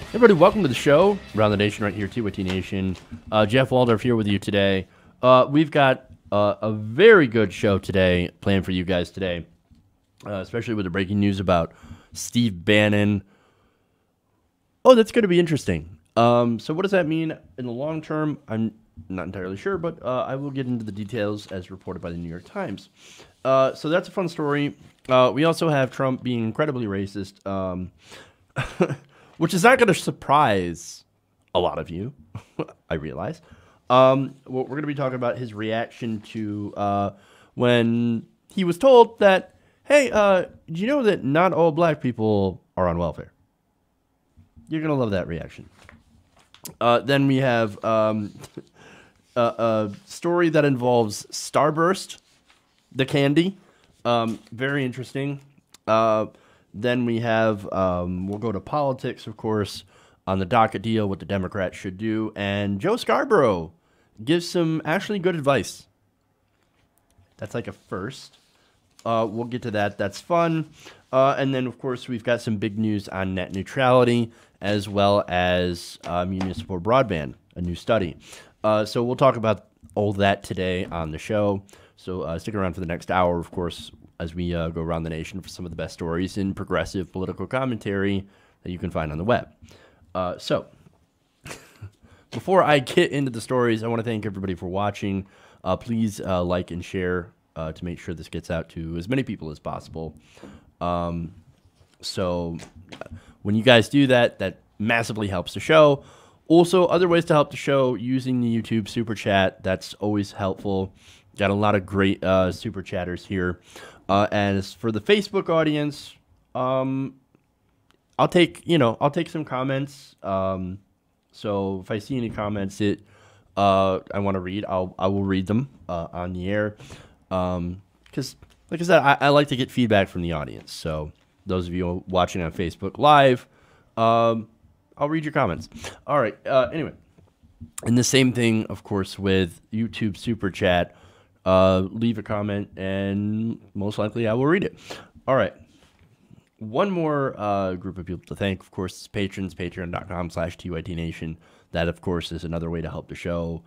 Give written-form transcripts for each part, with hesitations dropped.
Everybody, welcome to the show. Around the Nation right here, TYT Nation. Jeff Waldorf here with you today. We've got a very good show today planned for you guys today, especially with the breaking news about Steve Bannon. Oh, that's going to be interesting. So what does that mean in the long term? I'm not entirely sure, but I will get into the details as reported by the New York Times. So that's a fun story. We also have Trump being incredibly racist, which is not going to surprise a lot of you, I realize. We're going to be talking about his reaction to when he was told that, hey, do you know that not all black people are on welfare? You're going to love that reaction. Then we have a story that involves Starburst, the candy. Very interesting. Then we have, we'll go to politics, of course, on the docket deal, what the Democrats should do. And Joe Scarborough gives some actually good advice. That's like a first. We'll get to that. That's fun. And then, of course, we've got some big news on net neutrality, as well as municipal broadband, a new study. So we'll talk about all that today on the show. So stick around for the next hour, of course, as we go around the nation for some of the best stories in progressive political commentary that you can find on the web. So before I get into the stories, I want to thank everybody for watching. Please like and share to make sure this gets out to as many people as possible. So when you guys do that, that massively helps the show. Also, other ways to help the show using the YouTube Super Chat. That's always helpful. Got a lot of great Super Chatters here. And as for the Facebook audience, I'll take some comments. So if I see any comments that I want to read, I will read them on the air. Because, like I said, I like to get feedback from the audience. So those of you watching on Facebook Live, I'll read your comments. All right. Anyway, and the same thing, of course, with YouTube Super Chat. Leave a comment, and most likely I will read it. All right. One more group of people to thank, of course, is patrons, patreon.com/TYTNation. That, of course, is another way to help the show.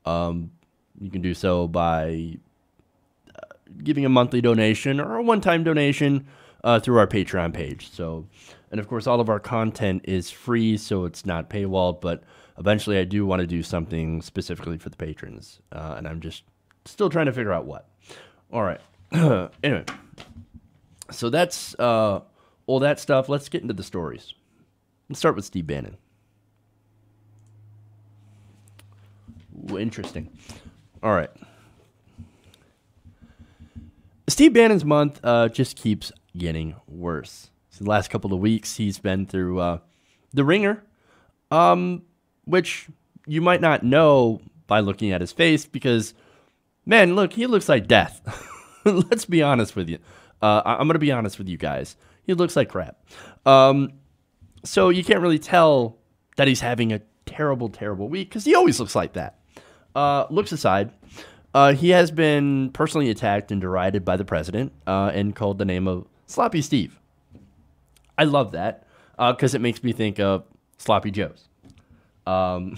You can do so by giving a monthly donation or a one-time donation through our Patreon page. So, and, of course, all of our content is free, so it's not paywalled, but eventually I do want to do something specifically for the patrons, and I'm just still trying to figure out what. All right. Anyway, so that's all that stuff. Let's get into the stories. Let's start with Steve Bannon. Ooh, interesting. All right. Steve Bannon's month just keeps getting worse. So the last couple of weeks, he's been through the ringer, which you might not know by looking at his face because, man, look, he looks like death. Let's be honest with you. I'm going to be honest with you guys. He looks like crap. So you can't really tell that he's having a terrible, terrible week because he always looks like that. Looks aside, he has been personally attacked and derided by the president and called the name of Sloppy Steve. I love that because it makes me think of Sloppy Joes. Now,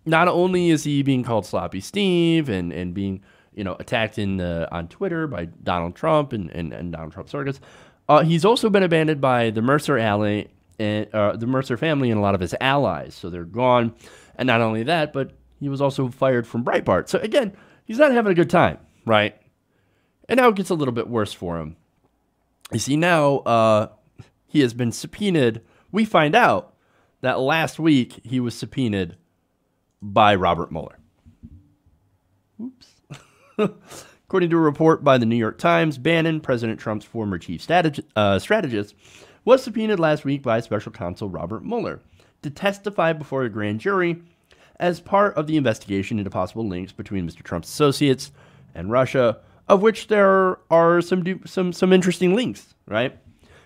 not only is he being called Sloppy Steve and being, attacked on Twitter by Donald Trump and Donald Trump circuits, he's also been abandoned by the Mercer family and a lot of his allies. So they're gone. And not only that, but he was also fired from Breitbart. So again, he's not having a good time, right? And now it gets a little bit worse for him. You see, now he has been subpoenaed. We find out that last week he was subpoenaed by Robert Mueller. Oops. According to a report by the New York Times, Bannon, President Trump's former chief strategist, was subpoenaed last week by special counsel Robert Mueller to testify before a grand jury as part of the investigation into possible links between Mr. Trump's associates and Russia, of which there are some interesting links, right?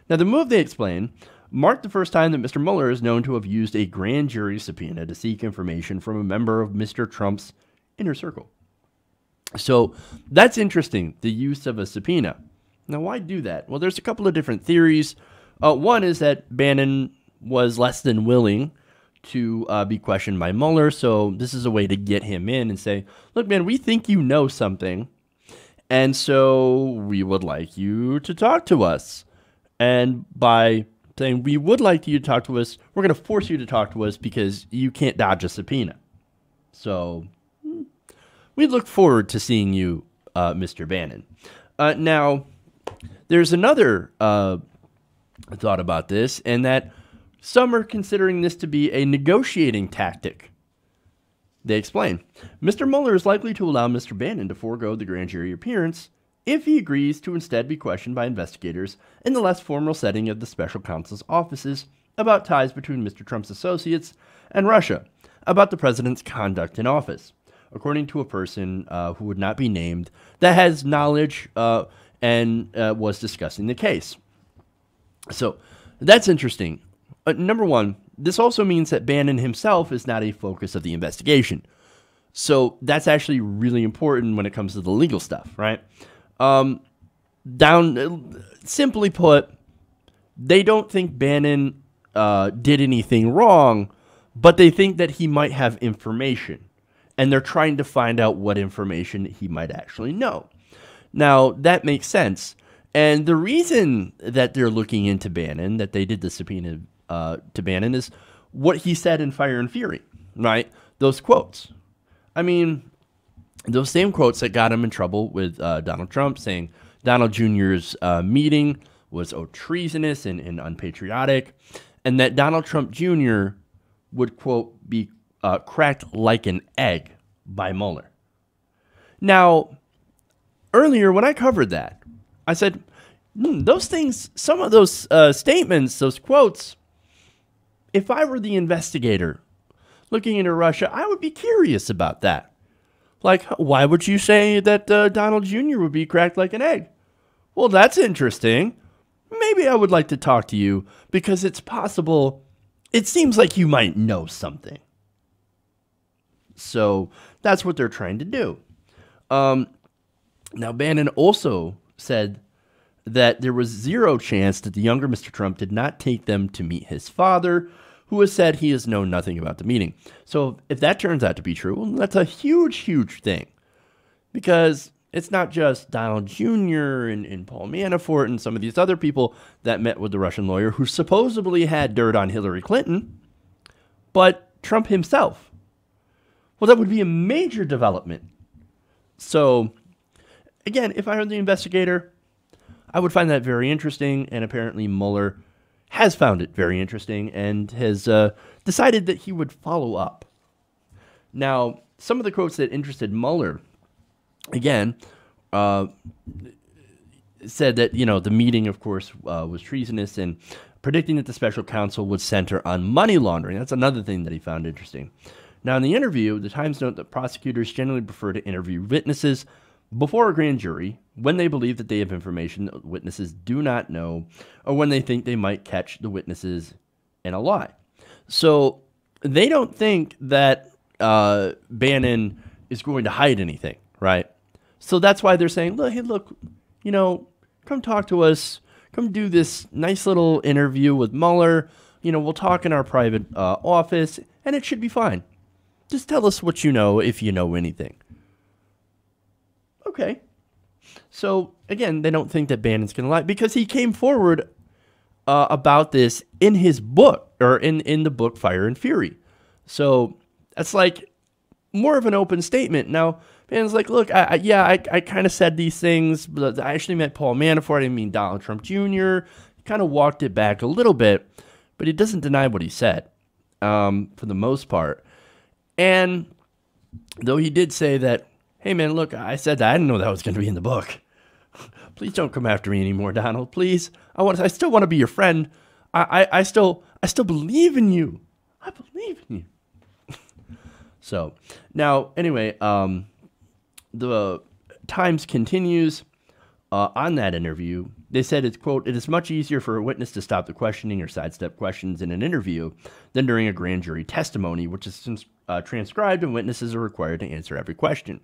Now, the move, they explain, marked the first time that Mr. Mueller is known to have used a grand jury subpoena to seek information from a member of Mr. Trump's inner circle. So that's interesting, the use of a subpoena. Now, why do that? Well, there's a couple of different theories. One is that Bannon was less than willing to be questioned by Mueller, so this is a way to get him in and say, look, man, we think you know something, and so we would like you to talk to us. And by saying we would like you to talk to us, we're going to force you to talk to us because you can't dodge a subpoena. So we look forward to seeing you, Mr. Bannon. Now, there's another thought about this, and that some are considering this to be a negotiating tactic. They explain, Mr. Mueller is likely to allow Mr. Bannon to forego the grand jury appearance if he agrees to instead be questioned by investigators in the less formal setting of the special counsel's offices about ties between Mr. Trump's associates and Russia, about the president's conduct in office, according to a person who would not be named that has knowledge and was discussing the case. So that's interesting. Number one, this also means that Bannon himself is not a focus of the investigation. So that's actually really important when it comes to the legal stuff, right? Simply put, they don't think Bannon did anything wrong, but they think that he might have information, and they're trying to find out what information he might actually know. Now, that makes sense. And the reason that they're looking into Bannon, that they did the subpoena to Bannon, is what he said in Fire and Fury, right? Those quotes. I mean, those same quotes that got him in trouble with Donald Trump, saying Donald Jr.'s meeting was treasonous and unpatriotic, and that Donald Trump Jr. would, quote, be cracked like an egg by Mueller. Now, earlier when I covered that, I said, those things, some of those statements, those quotes, if I were the investigator looking into Russia, I would be curious about that. Like, why would you say that Donald Jr. would be cracked like an egg? Well, that's interesting. Maybe I would like to talk to you because it's possible. It seems like you might know something. So that's what they're trying to do. Now, Bannon also said that there was zero chance that the younger Mr. Trump did not take them to meet his father, who has said he has known nothing about the meeting. So if that turns out to be true, well, that's a huge, huge thing. Because it's not just Donald Jr. and Paul Manafort and some of these other people that met with the Russian lawyer who supposedly had dirt on Hillary Clinton, but Trump himself. Well, that would be a major development. So, again, if I were the investigator, I would find that very interesting, and apparently Mueller has found it very interesting and has decided that he would follow up. Now, some of the quotes that interested Mueller, again, said that, the meeting, of course, was treasonous, and predicting that the special counsel would center on money laundering. That's another thing that he found interesting. Now, in the interview, the Times note that prosecutors generally prefer to interview witnesses before a grand jury when they believe that they have information that witnesses do not know, or when they think they might catch the witnesses in a lie. So they don't think that Bannon is going to hide anything, right? So that's why they're saying, look, hey, look, come talk to us. Come do this nice little interview with Mueller. We'll talk in our private office, and it should be fine. Just tell us what you know if you know anything. Okay. So, again, they don't think that Bannon's going to lie because he came forward about this in his book, or in the book Fire and Fury. So, that's like more of an open statement. Now, Bannon's like, look, I kind of said these things, but I actually meant Paul Manafort. I didn't mean Donald Trump Jr. He kind of walked it back a little bit, but he doesn't deny what he said for the most part. And though he did say that, hey, man, look, I said that. I didn't know that was going to be in the book. Please don't come after me anymore, Donald. Please. I still want to be your friend. I still believe in you. I believe in you. So, now, anyway, the Times continues on that interview. They said, it's, quote, it is much easier for a witness to stop the questioning or sidestep questions in an interview than during a grand jury testimony, which is transcribed and witnesses are required to answer every question.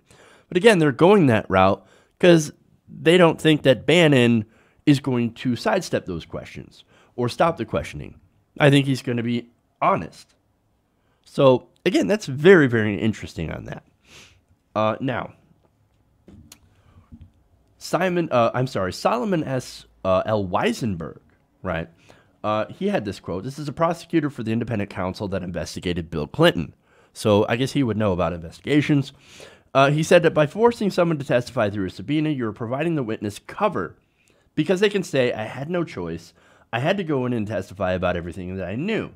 But again, they're going that route because they don't think that Bannon is going to sidestep those questions or stop the questioning. I think he's going to be honest. So, again, that's very, very interesting on that. Now, Solomon S. L. Weisenberg, right? He had this quote. This is a prosecutor for the independent counsel that investigated Bill Clinton. So I guess he would know about investigations. He said that by forcing someone to testify through a subpoena, you're providing the witness cover because they can say, I had no choice. I had to go in and testify about everything that I knew.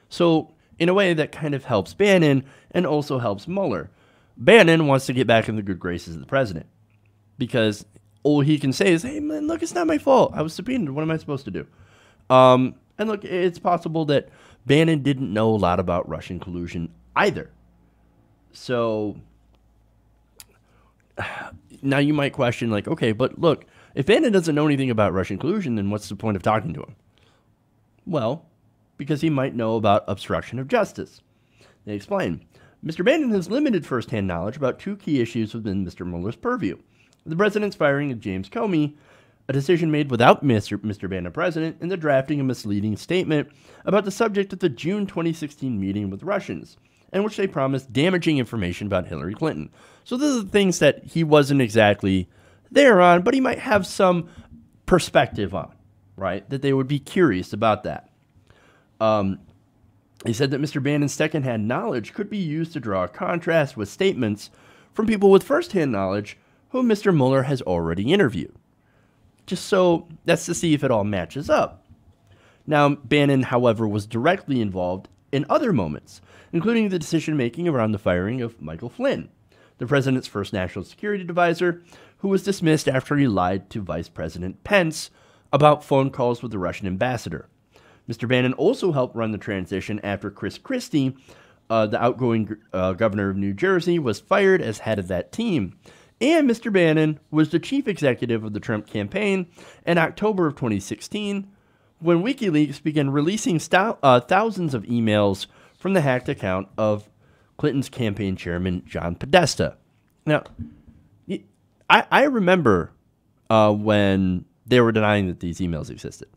So in a way, that kind of helps Bannon and also helps Mueller. Bannon wants to get back in the good graces of the president because all he can say is, hey, man, look, it's not my fault. I was subpoenaed. What am I supposed to do? And look, it's possible that Bannon didn't know a lot about Russian collusion either. So now you might question, like, okay, but look, if Bannon doesn't know anything about Russian collusion, then what's the point of talking to him? Well, because he might know about obstruction of justice. They explain. Mr. Bannon has limited firsthand knowledge about two key issues within Mr. Mueller's purview. The president's firing of James Comey, a decision made without Mr. Bannon president, and the drafting a misleading statement about the subject of the June 2016 meeting with Russians, in which they promised damaging information about Hillary Clinton. So those are the things that he wasn't exactly there on, but he might have some perspective on, right? That they would be curious about that. He said that Mr. Bannon's secondhand knowledge could be used to draw a contrast with statements from people with firsthand knowledge whom Mr. Mueller has already interviewed. Just so that's to see if it all matches up. Now, Bannon, however, was directly involved in other moments, including the decision-making around the firing of Michael Flynn, the president's first national security advisor, who was dismissed after he lied to Vice President Pence about phone calls with the Russian ambassador. Mr. Bannon also helped run the transition after Chris Christie, the outgoing governor of New Jersey, was fired as head of that team. And Mr. Bannon was the chief executive of the Trump campaign in October of 2016, when WikiLeaks began releasing thousands of emails from the hacked account of Clinton's campaign chairman, John Podesta. Now, I remember when they were denying that these emails existed.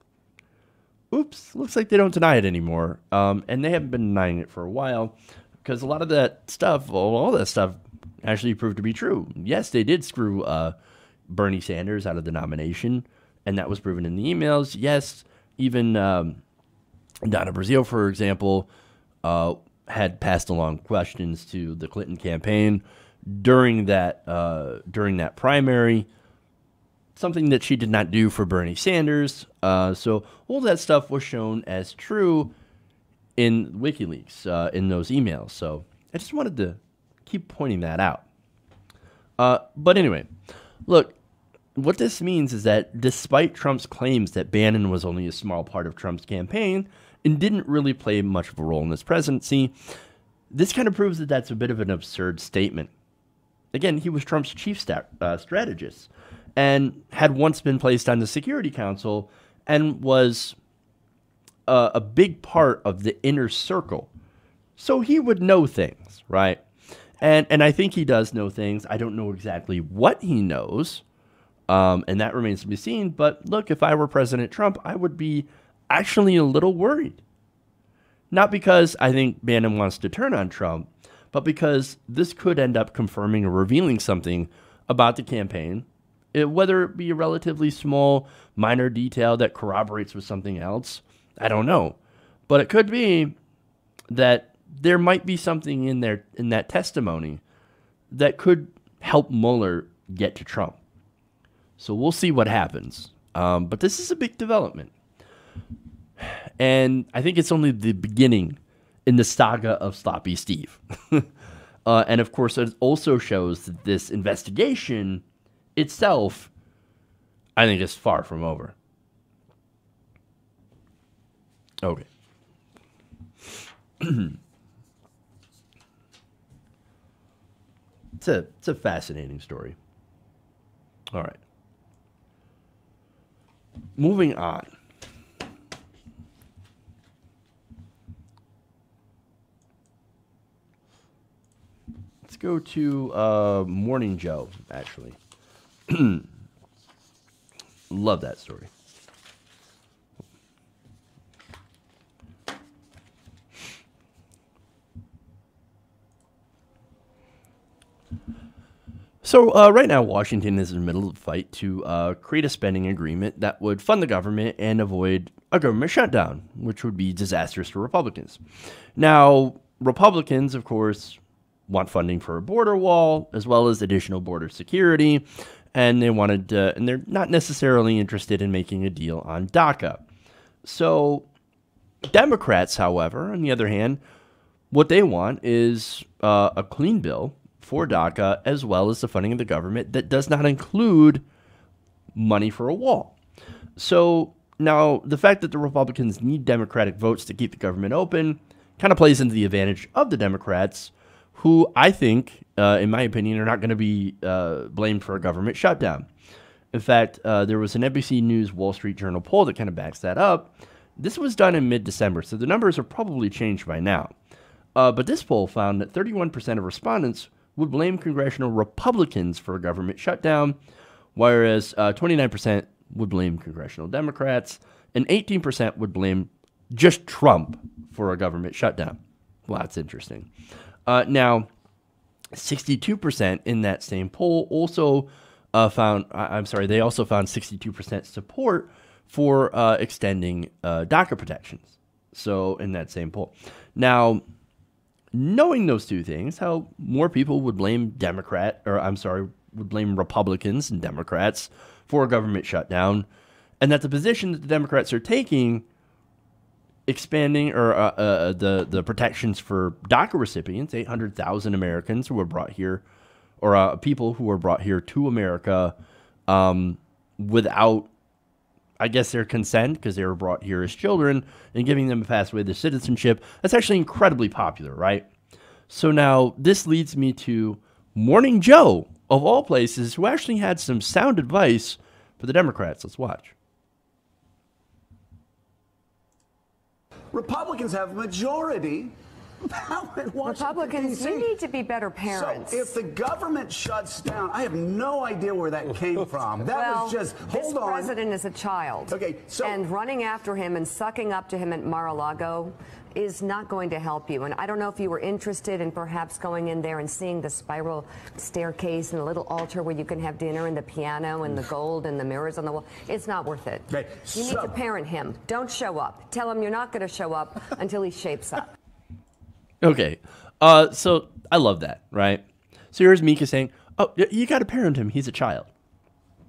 Oops, looks like they don't deny it anymore. And they haven't been denying it for a while because a lot of that stuff, all that stuff, actually proved to be true. Yes, they did screw Bernie Sanders out of the nomination, and that was proven in the emails. Yes, even Donna Brazile, for example, had passed along questions to the Clinton campaign during that primary, something that she did not do for Bernie Sanders. So all that stuff was shown as true in WikiLeaks, in those emails. So I just wanted to keep pointing that out. But anyway, look, what this means is that despite Trump's claims that Bannon was only a small part of Trump's campaign and didn't really play much of a role in his presidency, this kind of proves that that's a bit of an absurd statement. Again, he was Trump's chief strategist and had once been placed on the Security Council and was a big part of the inner circle. So he would know things, right? And I think he does know things. I don't know exactly what he knows, and that remains to be seen. But look, if I were President Trump, I would be actually a little worried. Not because I think Bannon wants to turn on Trump, but because this could end up confirming or revealing something about the campaign, whether it be a relatively small, minor detail that corroborates with something else. I don't know. But it could be that there might be something in there in that testimony that could help Mueller get to Trump. So we'll see what happens. But this is a big development. And I think it's only the beginning in the saga of Sloppy Steve. And of course, it also shows that this investigation itself, I think, is far from over. Okay. It's a fascinating story. All right. Moving on. Let's go to Morning Joe, actually. Love that story. So right now, Washington is in the middle of a fight to create a spending agreement that would fund the government and avoid a government shutdown, which would be disastrous for Republicans. Now, Republicans, of course, want funding for a border wall as well as additional border security, and and they're not necessarily interested in making a deal on DACA. So, Democrats, however, on the other hand, what they want is a clean bill for DACA, as well as the funding of the government that does not include money for a wall. So now the fact that the Republicans need Democratic votes to keep the government open kind of plays into the advantage of the Democrats, who I think, in my opinion, are not going to be blamed for a government shutdown. In fact, there was an NBC News Wall Street Journal poll that kind of backs that up. This was done in mid-December, so the numbers are probably changed by now. But this poll found that 31% of respondents would blame congressional Republicans for a government shutdown, whereas 29% would blame congressional Democrats, and 18% would blame just Trump for a government shutdown. Well, that's interesting. Now, 62% in that same poll also they also found 62% support for extending DACA protections. So in that same poll. Now, knowing those two things, how more people would blame would blame Republicans and Democrats for a government shutdown, and that the position that the Democrats are taking, expanding the protections for DACA recipients, 800,000 Americans who were brought here, or people who were brought here to America without, I guess, their consent, because they were brought here as children, and giving them a pathway to citizenship. That's actually incredibly popular, right? So now this leads me to Morning Joe, of all places, who actually had some sound advice for the Democrats. Let's watch. Republicans have a majority in Washington, Republicans, D.C. you need to be better parents. So if the government shuts down, I have no idea where that came from. That was just, hold on. This president is a child. Okay, so, and running after him and sucking up to him at Mar-a-Lago is not going to help you. And I don't know if you were interested in perhaps going in there and seeing the spiral staircase and a little altar where you can have dinner and the piano and the gold and the mirrors on the wall. It's not worth it. Okay, you need to parent him. Don't show up. Tell him you're not going to show up until he shapes up. Okay, so I love that, right? So here's Mika saying, oh, you got to parent him. He's a child.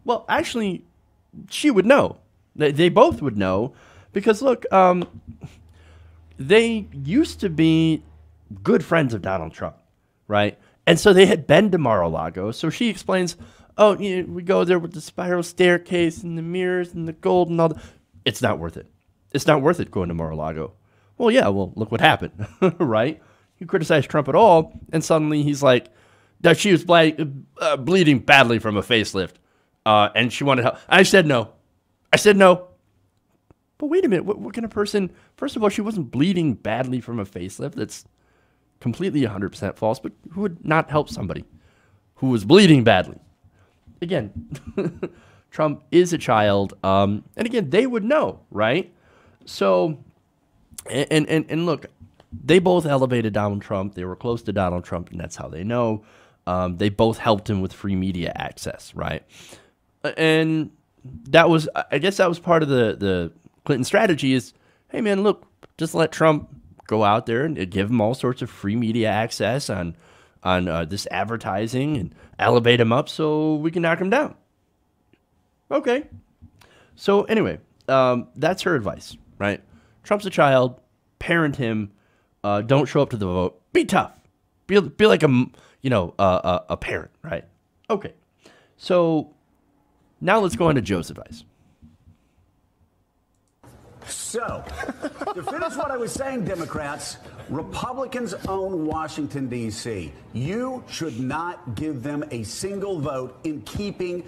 Well, actually, she would know. They both would know because, look, they used to be good friends of Donald Trump, right? And so they had been to Mar-a-Lago. So she explains, oh, we go there with the spiral staircase and the mirrors and the gold and all that. It's not worth it. It's not worth it going to Mar-a-Lago. Well, yeah, well, look what happened, right? You criticize Trump at all, and suddenly he's like, that she was bleeding badly from a facelift, and she wanted help. I said no. But wait a minute, what kind of person? First of all, she wasn't bleeding badly from a facelift. That's completely 100% false, but who would not help somebody who was bleeding badly? Again, Trump is a child, and again, they would know, right? So... And look, they both elevated Donald Trump. They were close to Donald Trump, and that's how they know. They both helped him with free media access, right? And that was, I guess that was part of the Clinton strategy is, hey, man, look, just let Trump go out there and give him all sorts of free media access on this advertising and elevate him up so we can knock him down. Okay. So anyway, that's her advice, right? Trump's a child. Parent him. Don't show up to the vote. Be tough. Be like a parent, right? Okay. So now let's go on to Joe's advice. So, to finish what I was saying, Democrats, Republicans own Washington, D.C. You should not give them a single vote in keeping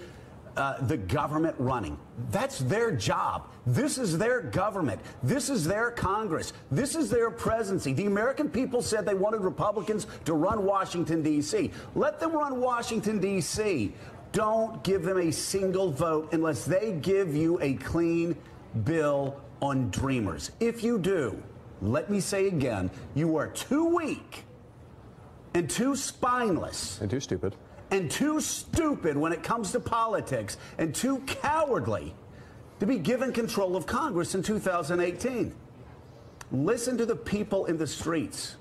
the government running. That's their job. This is their government. This is their Congress. This is their presidency. The American people said they wanted Republicans to run Washington, D.C. Let them run Washington, D.C. don't give them a single vote unless they give you a clean bill on Dreamers. If you do, let me say again, you are too weak and too spineless. And too stupid. And too stupid when it comes to politics, and too cowardly to be given control of Congress in 2018. Listen to the people in the streets.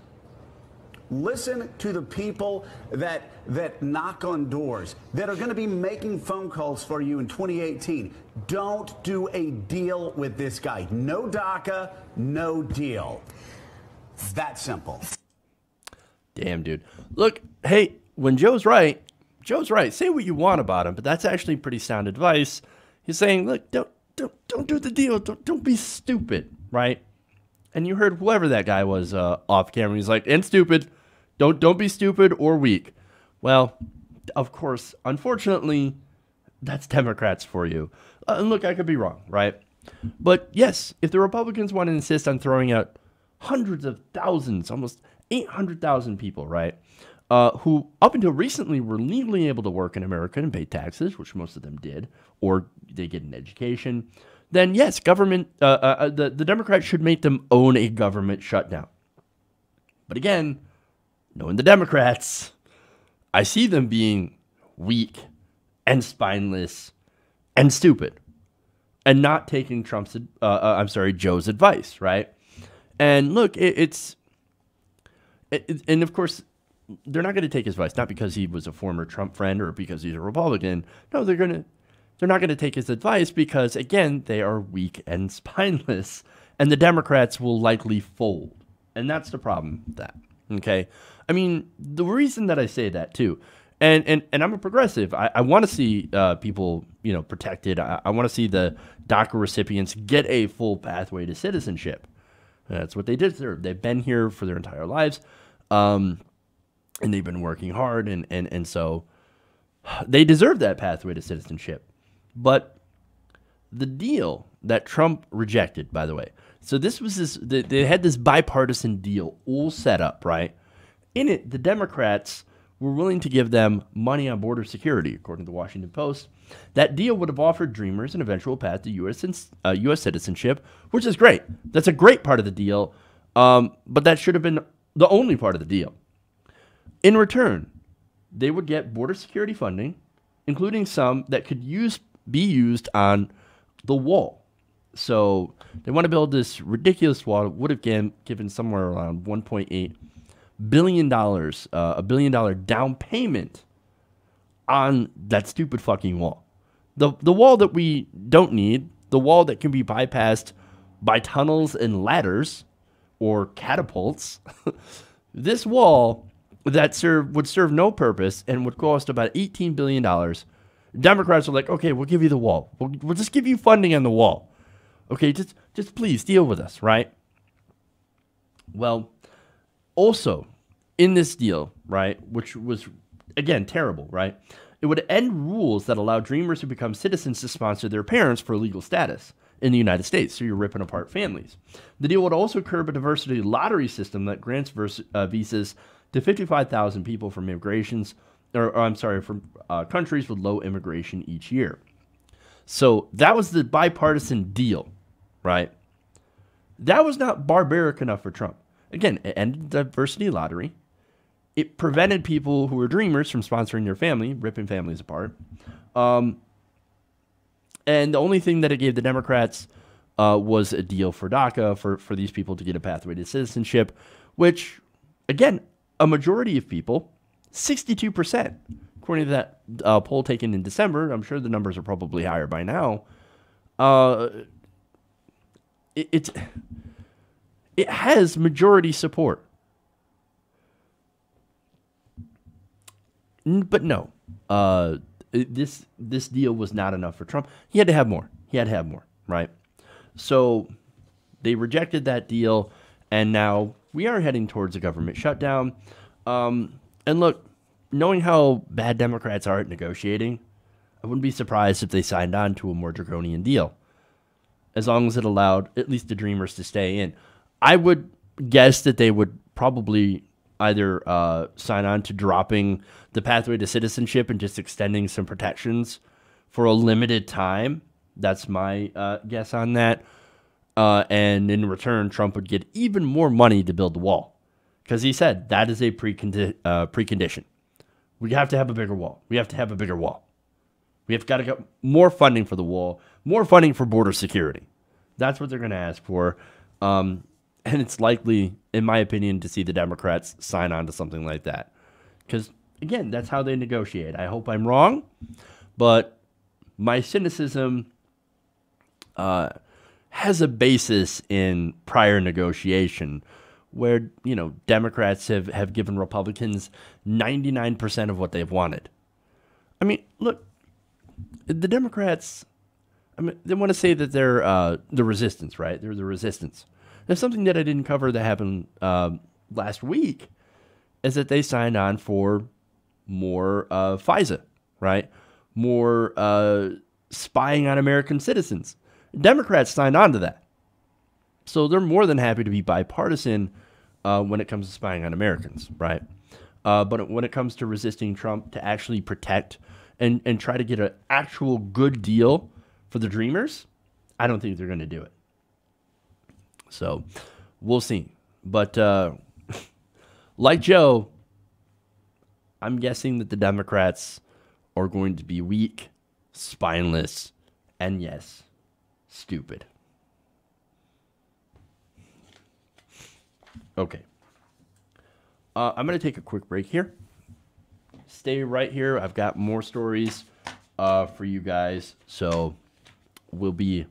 Listen to the people that knock on doors, that are going to be making phone calls for you in 2018. Don't do a deal with this guy. No DACA, no deal. It's that simple. Damn, dude. Look, hey, when Joe's right, say what you want about him, but that's actually pretty sound advice. He's saying, look, don't do the deal. Don't be stupid, right? And you heard whoever that guy was off camera. He's like, and stupid. Don't be stupid or weak. Well, of course, unfortunately, that's Democrats for you. And look, I could be wrong, right? But yes, if the Republicans want to insist on throwing out hundreds of thousands, almost 800,000 people, right, who up until recently were legally able to work in America and pay taxes, which most of them did, or they get an education, then yes, the Democrats should make them own a government shutdown. But again, knowing the Democrats, I see them being weak and spineless and stupid and not taking Joe's advice, right? And look, and of course, they're not going to take his advice, not because he was a former Trump friend or because he's a Republican. No, they're not going to take his advice because, again, they are weak and spineless, and the Democrats will likely fold. And that's the problem with that, okay? I mean, the reason that I say that, too, and I'm a progressive. I want to see people, protected. I want to see the DACA recipients get a full pathway to citizenship. That's what they deserve. They've been here for their entire lives, and they've been working hard, and so they deserve that pathway to citizenship. But the deal that Trump rejected, by the way, so this was they had this bipartisan deal all set up, right? In it, the Democrats were willing to give them money on border security, according to the Washington Post. That deal would have offered Dreamers an eventual path to U.S. citizenship, which is great. That's a great part of the deal, but that should have been the only part of the deal. In return, they would get border security funding, including some that could be used on the wall. So they want to build this ridiculous wall. It would have given somewhere around $1.8 billion, a $1 billion down payment on that stupid fucking wall. The wall that we don't need, the wall that can be bypassed by tunnels and ladders or catapults. This wall that would serve no purpose and would cost about $18 billion. Democrats are like, okay, we'll give you the wall. We'll just give you funding on the wall. Okay, just please deal with us, right? Well, also in this deal, right, which was, again, terrible, right? It would end rules that allow Dreamers who become citizens to sponsor their parents for legal status in the United States, so you're ripping apart families. The deal would also curb a diversity lottery system that grants visas to 55,000 people from from countries with low immigration each year. So that was the bipartisan deal, right? That was not barbaric enough for Trump. Again, it ended the diversity lottery. It prevented people who were Dreamers from sponsoring their family, ripping families apart. And the only thing that it gave the Democrats was a deal for DACA, for these people to get a pathway to citizenship, which, again, a majority of people, 62%, according to that poll taken in December, I'm sure the numbers are probably higher by now, it has majority support. But no, this deal was not enough for Trump. He had to have more. Right? So they rejected that deal, and now we are heading towards a government shutdown. And look, knowing how bad Democrats are at negotiating, I wouldn't be surprised if they signed on to a more draconian deal, as long as it allowed at least the Dreamers to stay in. I would guess that they would probably either sign on to dropping the pathway to citizenship and just extending some protections for a limited time. That's my guess on that. And in return, Trump would get even more money to build the wall, because he said that is a precondition. We have to have a bigger wall. We have to have a bigger wall. We have got to get more funding for the wall, more funding for border security. That's what they're going to ask for. And it's likely, in my opinion, to see the Democrats sign on to something like that. Because, again, that's how they negotiate. I hope I'm wrong, but my cynicism has a basis in prior negotiation where, Democrats have given Republicans 99% of what they've wanted. I mean, look, the Democrats, they want to say that they're the resistance, right? They're the resistance. There's something that I didn't cover that happened last week is that they signed on for more FISA, right? More spying on American citizens. Democrats signed on to that. So they're more than happy to be bipartisan when it comes to spying on Americans, right? But when it comes to resisting Trump to actually protect and try to get an actual good deal for the Dreamers, I don't think they're going to do it. So we'll see. But like Joe, I'm guessing that the Democrats are going to be weak, spineless, and yes, stupid. Okay. I'm going to take a quick break here. Stay right here. I've got more stories for you guys. So we'll be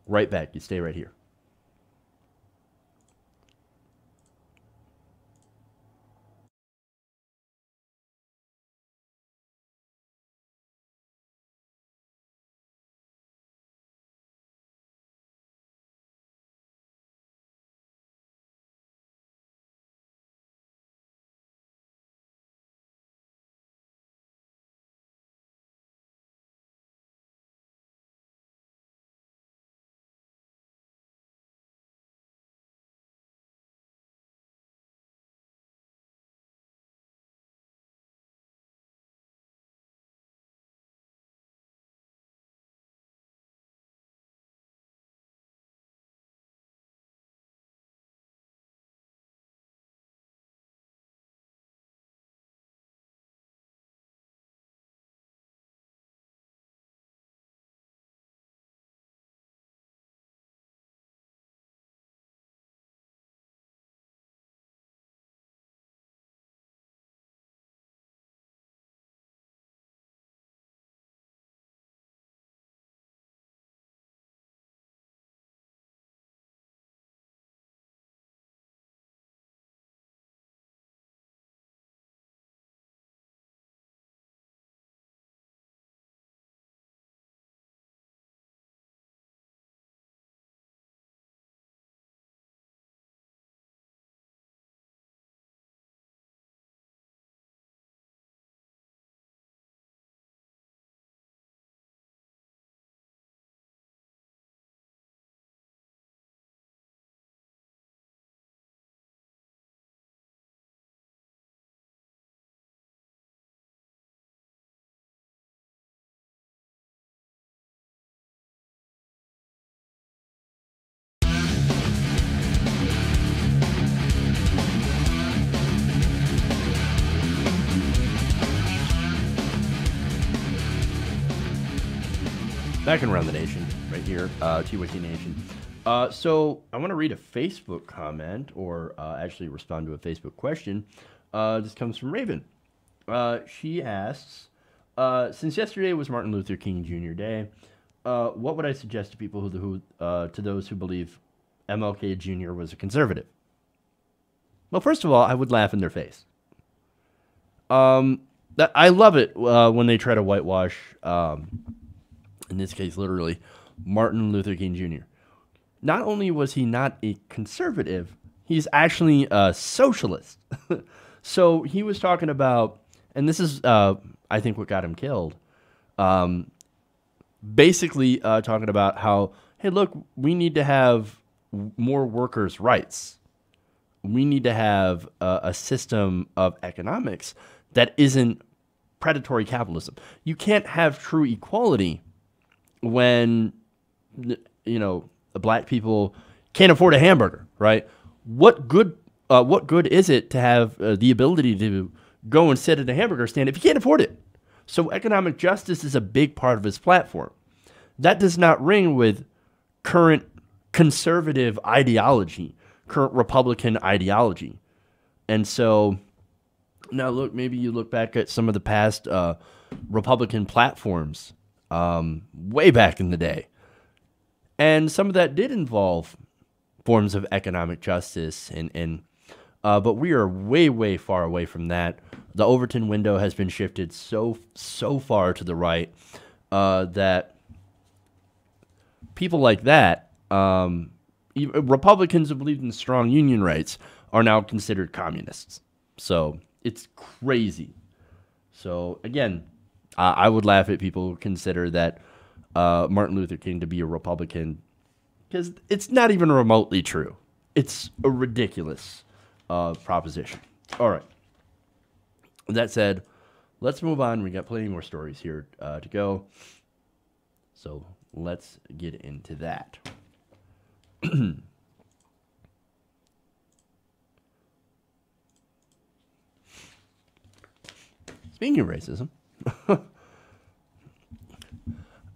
right back. You stay right here. Back and around the nation, right here, TYT Nation. So I want to read a Facebook comment, or actually respond to a Facebook question. This comes from Raven. She asks, since yesterday was Martin Luther King Jr. Day, what would I suggest to people to those who believe MLK Jr. was a conservative? Well, first of all, I would laugh in their face. I love it when they try to whitewash, in this case, literally, Martin Luther King Jr. Not only was he not a conservative, he's actually a socialist. So he was talking about, and this is, I think, what got him killed. Basically, talking about how, hey, look, we need to have more workers' rights. we need to have a system of economics that isn't predatory capitalism. You can't have true equality when, black people can't afford a hamburger, right? What good is it to have the ability to go and sit at a hamburger stand if you can't afford it? So economic justice is a big part of his platform. That does not ring with current conservative ideology, current Republican ideology. And so now look, maybe you look back at some of the past Republican platforms way back in the day. And some of that did involve forms of economic justice, but we are way, way far away from that. The Overton window has been shifted so far to the right that people like that, Republicans who believe in strong union rights, are now considered communists. So it's crazy. So again, I would laugh at people who consider that Martin Luther King to be a Republican, because it's not even remotely true. It's a ridiculous proposition. All right. That said, let's move on. We got plenty more stories here to go. So let's get into that. Speaking of racism.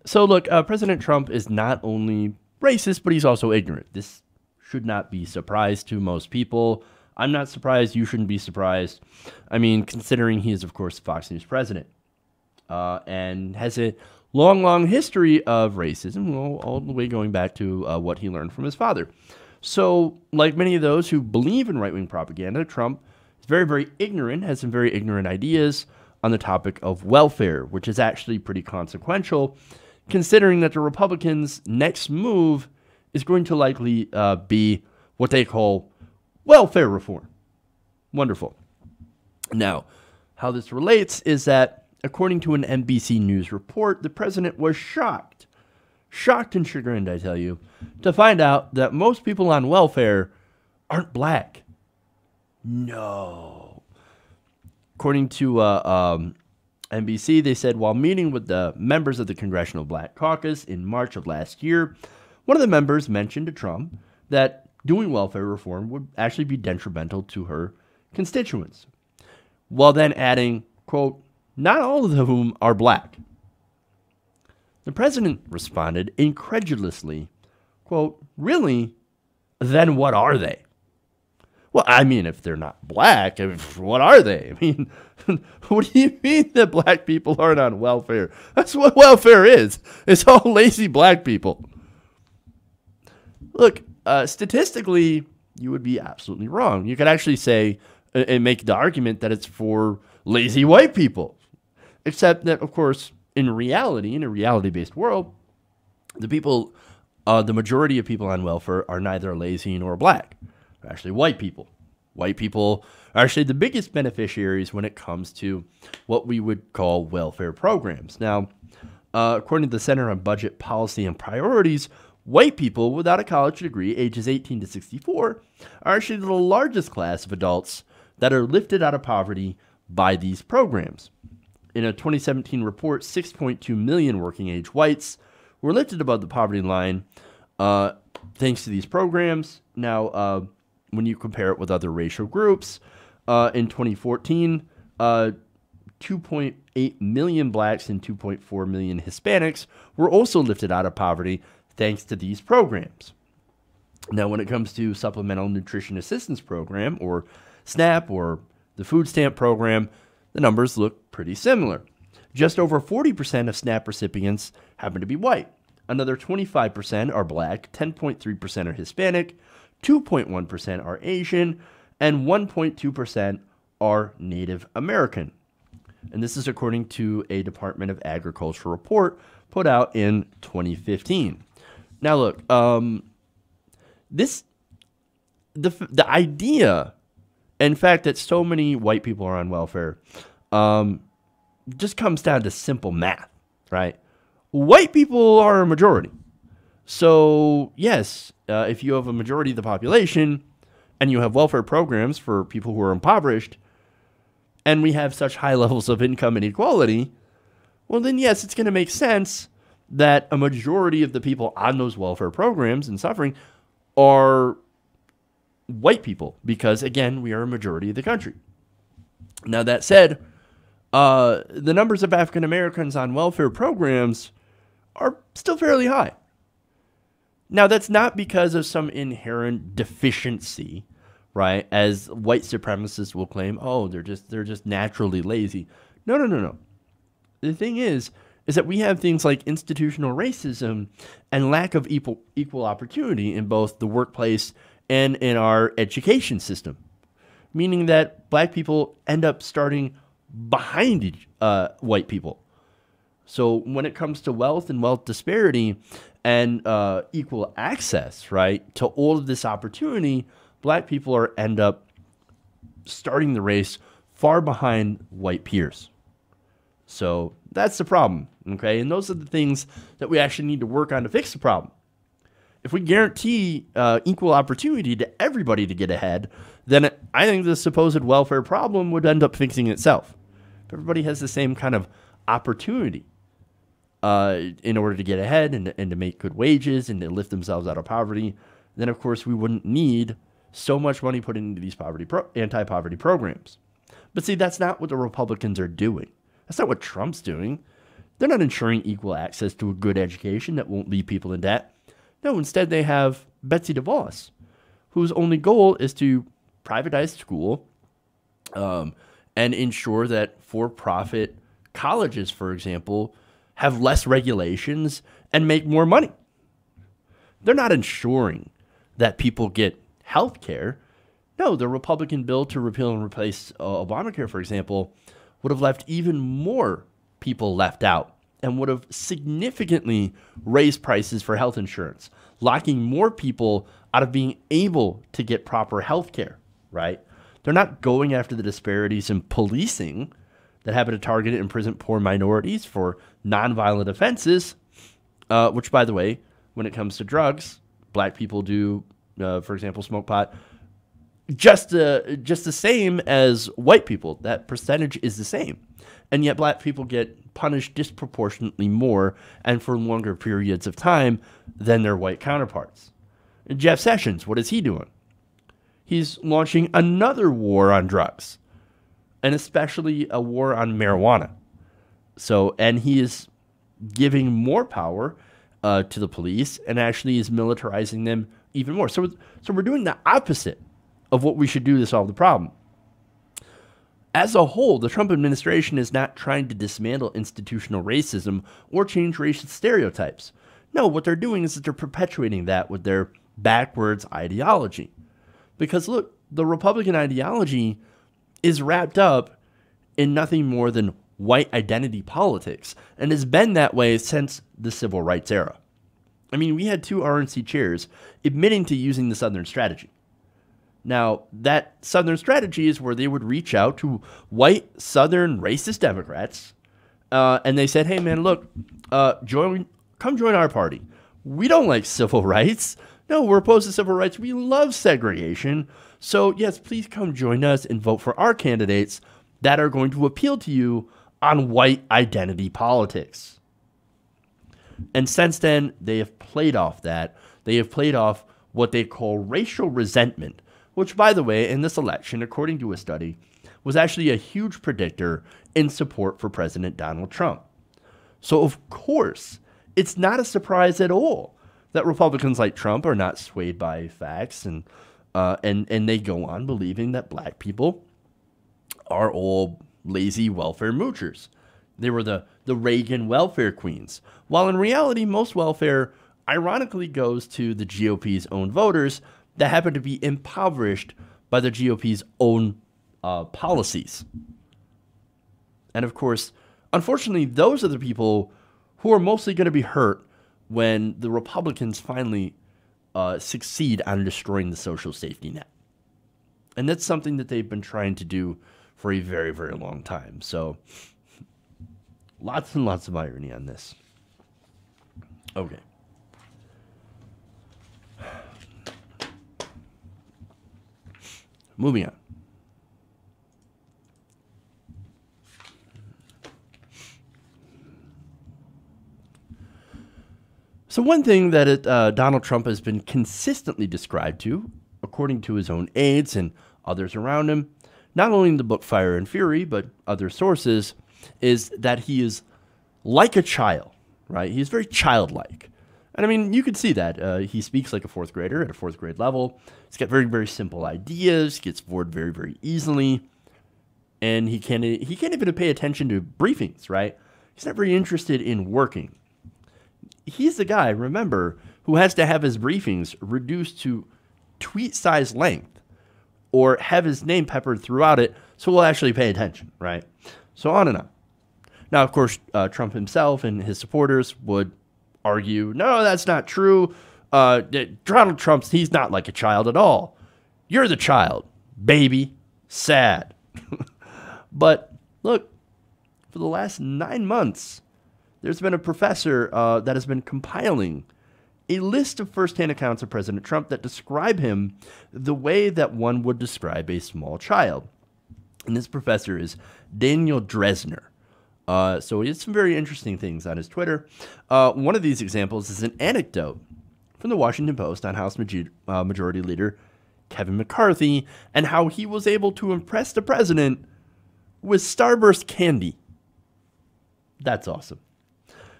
So look, President Trump is not only racist, but he's also ignorant. This should not be a surprise to most people. I'm not surprised. You shouldn't be surprised. I mean, considering he is, of course, the Fox News president and has a long history of racism, all the way going back to what he learned from his father. So, like many of those who believe in right-wing propaganda, Trump is very, very ignorant, has some very ignorant ideas on the topic of welfare, which is actually pretty consequential, considering that the Republicans' next move is going to likely be what they call welfare reform. Wonderful. Now, how this relates is that, according to an NBC News report, the president was shocked and chagrined, I tell you, to find out that most people on welfare aren't black. No. According to NBC, they said while meeting with the members of the Congressional Black Caucus in March of last year, one of the members mentioned to Trump that doing welfare reform would actually be detrimental to her constituents, while then adding, quote, not all of whom are black. The president responded incredulously, quote, really? Then what are they? Well, I mean, if they're not black, what are they? I mean, what do you mean that black people aren't on welfare? That's what welfare is. It's all lazy black people. Look, statistically, you would be absolutely wrong. You could actually say and make the argument that it's for lazy white people. Except that, of course, in reality, in a reality-based world, the majority of people on welfare are neither lazy nor black. They're actually white people. White people are actually the biggest beneficiaries when it comes to what we would call welfare programs. Now, according to the Center on Budget Policy and Priorities, white people without a college degree, ages 18 to 64, are actually the largest class of adults that are lifted out of poverty by these programs. In a 2017 report, 6.2 million working-age whites were lifted above the poverty line thanks to these programs. Now, when you compare it with other racial groups, in 2014, 2.8 million blacks and 2.4 million Hispanics were also lifted out of poverty thanks to these programs. Now, when it comes to Supplemental Nutrition Assistance Program, or SNAP, or the food stamp program, the numbers look pretty similar. Just over 40% of SNAP recipients happen to be white. Another 25% are black, 10.3% are Hispanic, 2.1% are Asian, and 1.2% are Native American. And this is according to a Department of Agriculture report put out in 2015. Now, look, the idea, in fact, that so many white people are on welfare just comes down to simple math, right? White people are a majority. So, yes, if you have a majority of the population, and you have welfare programs for people who are impoverished, and we have such high levels of income inequality, well, then yes, it's going to make sense that a majority of the people on those welfare programs and suffering are white people because, again, we are a majority of the country. Now, that said, the numbers of African Americans on welfare programs are still fairly high. Now, that's not because of some inherent deficiency, right? As white supremacists will claim, oh, they're just naturally lazy. No. The thing is that we have things like institutional racism and lack of equal opportunity in both the workplace and in our education system, meaning that black people end up starting behind white people. So when it comes to wealth and wealth disparity and equal access, right, to all of this opportunity, black people end up starting the race far behind white peers. So that's the problem, okay? And those are the things that we actually need to work on to fix the problem. If we guarantee equal opportunity to everybody to get ahead, then I think the supposed welfare problem would end up fixing itself. If everybody has the same kind of opportunity in order to get ahead and to make good wages and to lift themselves out of poverty, then of course we wouldn't need so much money put into these anti-poverty programs. But see, that's not what the Republicans are doing. That's not what Trump's doing. They're not ensuring equal access to a good education that won't leave people in debt. No, instead they have Betsy DeVos, whose only goal is to privatize school and ensure that for-profit colleges, for example, have less regulations and make more money. They're not ensuring that people get health care. No, the Republican bill to repeal and replace Obamacare, for example, would have left even more people left out and would have significantly raised prices for health insurance, locking more people out of being able to get proper health care, right? They're not going after the disparities in policing that happen to target and imprison poor minorities for nonviolent offenses, which, by the way, when it comes to drugs, black people do, for example, smoke pot, just the same as white people. That percentage is the same. And yet black people get punished disproportionately more and for longer periods of time than their white counterparts. And Jeff Sessions, what is he doing? He's launching another war on drugs, and especially a war on marijuana. So, and he is giving more power to the police and actually is militarizing them even more. So we're doing the opposite of what we should do to solve the problem. As a whole, the Trump administration is not trying to dismantle institutional racism or change racial stereotypes. No, what they're doing is that they're perpetuating that with their backwards ideology. Because look, the Republican ideology is wrapped up in nothing more than white identity politics and has been that way since the civil rights era. I mean, we had two RNC chairs admitting to using the Southern strategy. Now, that Southern strategy is where they would reach out to white Southern racist Democrats, and they said, hey, man, look, come join our party. We don't like civil rights. No, we're opposed to civil rights. We love segregation. So, yes, please come join us and vote for our candidates that are going to appeal to you on white identity politics. And since then, they have played off that. They have played off what they call racial resentment, which, by the way, in this election, according to a study, was actually a huge predictor in support for President Donald Trump. So, of course, it's not a surprise at all that Republicans like Trump are not swayed by facts, and they go on believing that black people are all lazy welfare moochers. They were the Reagan welfare queens, while in reality, most welfare ironically goes to the GOP's own voters that happen to be impoverished by the GOP's own policies. And of course, unfortunately, those are the people who are mostly going to be hurt when the Republicans finally succeed on destroying the social safety net. And that's something that they've been trying to do for a very, very long time. So lots and lots of irony on this. Okay. moving on. So one thing that Donald Trump has been consistently described to, according to his own aides and others around him, not only in the book Fire and Fury, but other sources, is that he is like a child, right? He's very childlike. And I mean, you could see that. He speaks like a fourth grader at a fourth grade level. He's got very, very simple ideas, gets bored very, very easily. And he can't even pay attention to briefings, right? He's not very interested in working. He's the guy, remember, who has to have his briefings reduced to tweet-size length or have his name peppered throughout it so we'll actually pay attention, right? So on and on. Now, of course, Trump himself and his supporters would argue, no, that's not true. Donald Trump's, he's not like a child at all. You're the child, baby. Sad. But look, for the last 9 months, there's been a professor that has been compiling a list of firsthand accounts of President Trump that describe him the way that one would describe a small child. And this professor is Daniel Dresner. So he has some very interesting things on his Twitter. One of these examples is an anecdote from the Washington Post on House Majority Leader Kevin McCarthy and how he was able to impress the president with Starburst candy. That's awesome.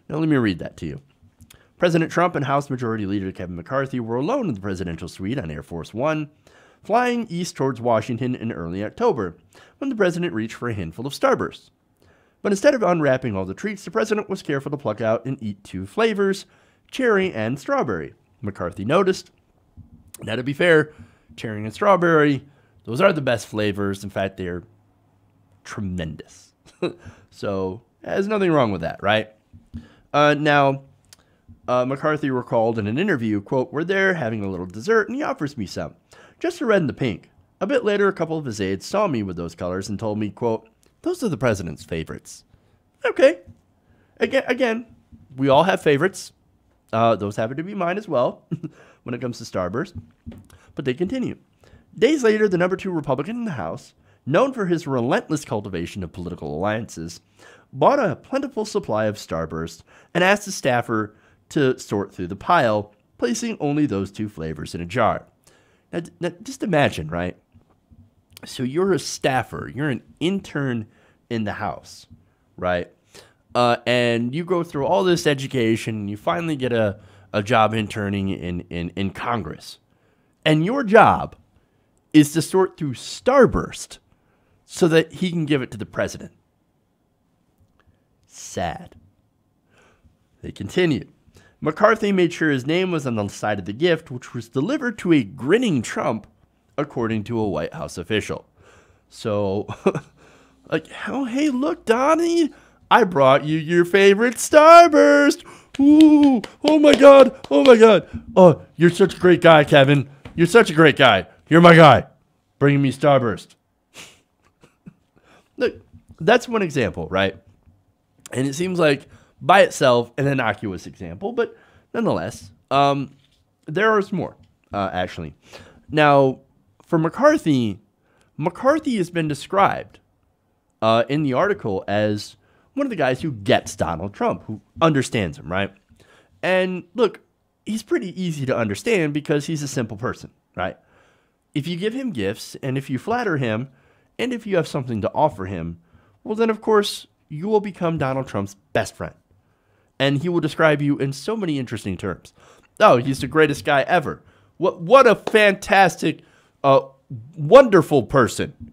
Now let me read that to you. President Trump and House Majority Leader Kevin McCarthy were alone in the presidential suite on Air Force One, flying east towards Washington in early October, when the president reached for a handful of Starburst. But instead of unwrapping all the treats, the president was careful to pluck out and eat 2 flavors, cherry and strawberry. McCarthy noticed. Now, to be fair, cherry and strawberry, those are the best flavors. In fact, they're tremendous. So, there's nothing wrong with that, right? Now, McCarthy recalled in an interview, quote, "We're there having a little dessert, and he offers me some. Just the red and the pink. A bit later, a couple of his aides saw me with those colors and told me, quote, those are the president's favorites." Okay. Again, we all have favorites. Those happen to be mine as well when it comes to Starburst. But they continue. Days later, the number 2 Republican in the House, known for his relentless cultivation of political alliances, bought a plentiful supply of Starburst and asked his staffer to sort through the pile, placing only those 2 flavors in a jar. Now just imagine, right? So you're a staffer, you're an intern in the House, right? And you go through all this education, and you finally get a job interning in Congress. And your job is to sort through Starburst so that he can give it to the president. Sad. They continue. McCarthy made sure his name was on the side of the gift, which was delivered to a grinning Trump, according to a White House official. So, like, oh, hey, look, Donnie, I brought you your favorite Starburst. Ooh, oh my God, oh my God. Oh, you're such a great guy, Kevin. You're such a great guy. You're my guy, bringing me Starburst. Look, that's one example, right? And it seems like, by itself, an innocuous example, but nonetheless, there are some more, actually. Now, for McCarthy has been described in the article as one of the guys who gets Donald Trump, who understands him, right? And look, he's pretty easy to understand because he's a simple person, right? If you give him gifts, and if you flatter him, and if you have something to offer him, well, then, of course, you will become Donald Trump's best friend. And he will describe you in so many interesting terms. Oh, he's the greatest guy ever. What a fantastic, wonderful person.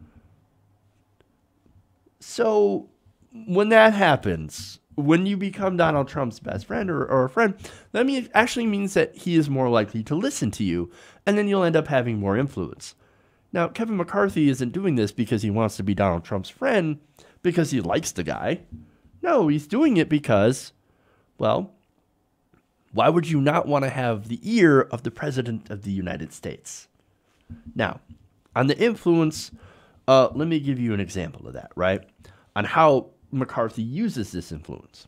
So when that happens, when you become Donald Trump's best friend or a friend, that actually means that he is more likely to listen to you, and then you'll end up having more influence. Now, Kevin McCarthy isn't doing this because he wants to be Donald Trump's friend, because he likes the guy. No, he's doing it because, well, why would you not want to have the ear of the President of the United States? Now, on the influence, let me give you an example of that, right? On how McCarthy uses this influence.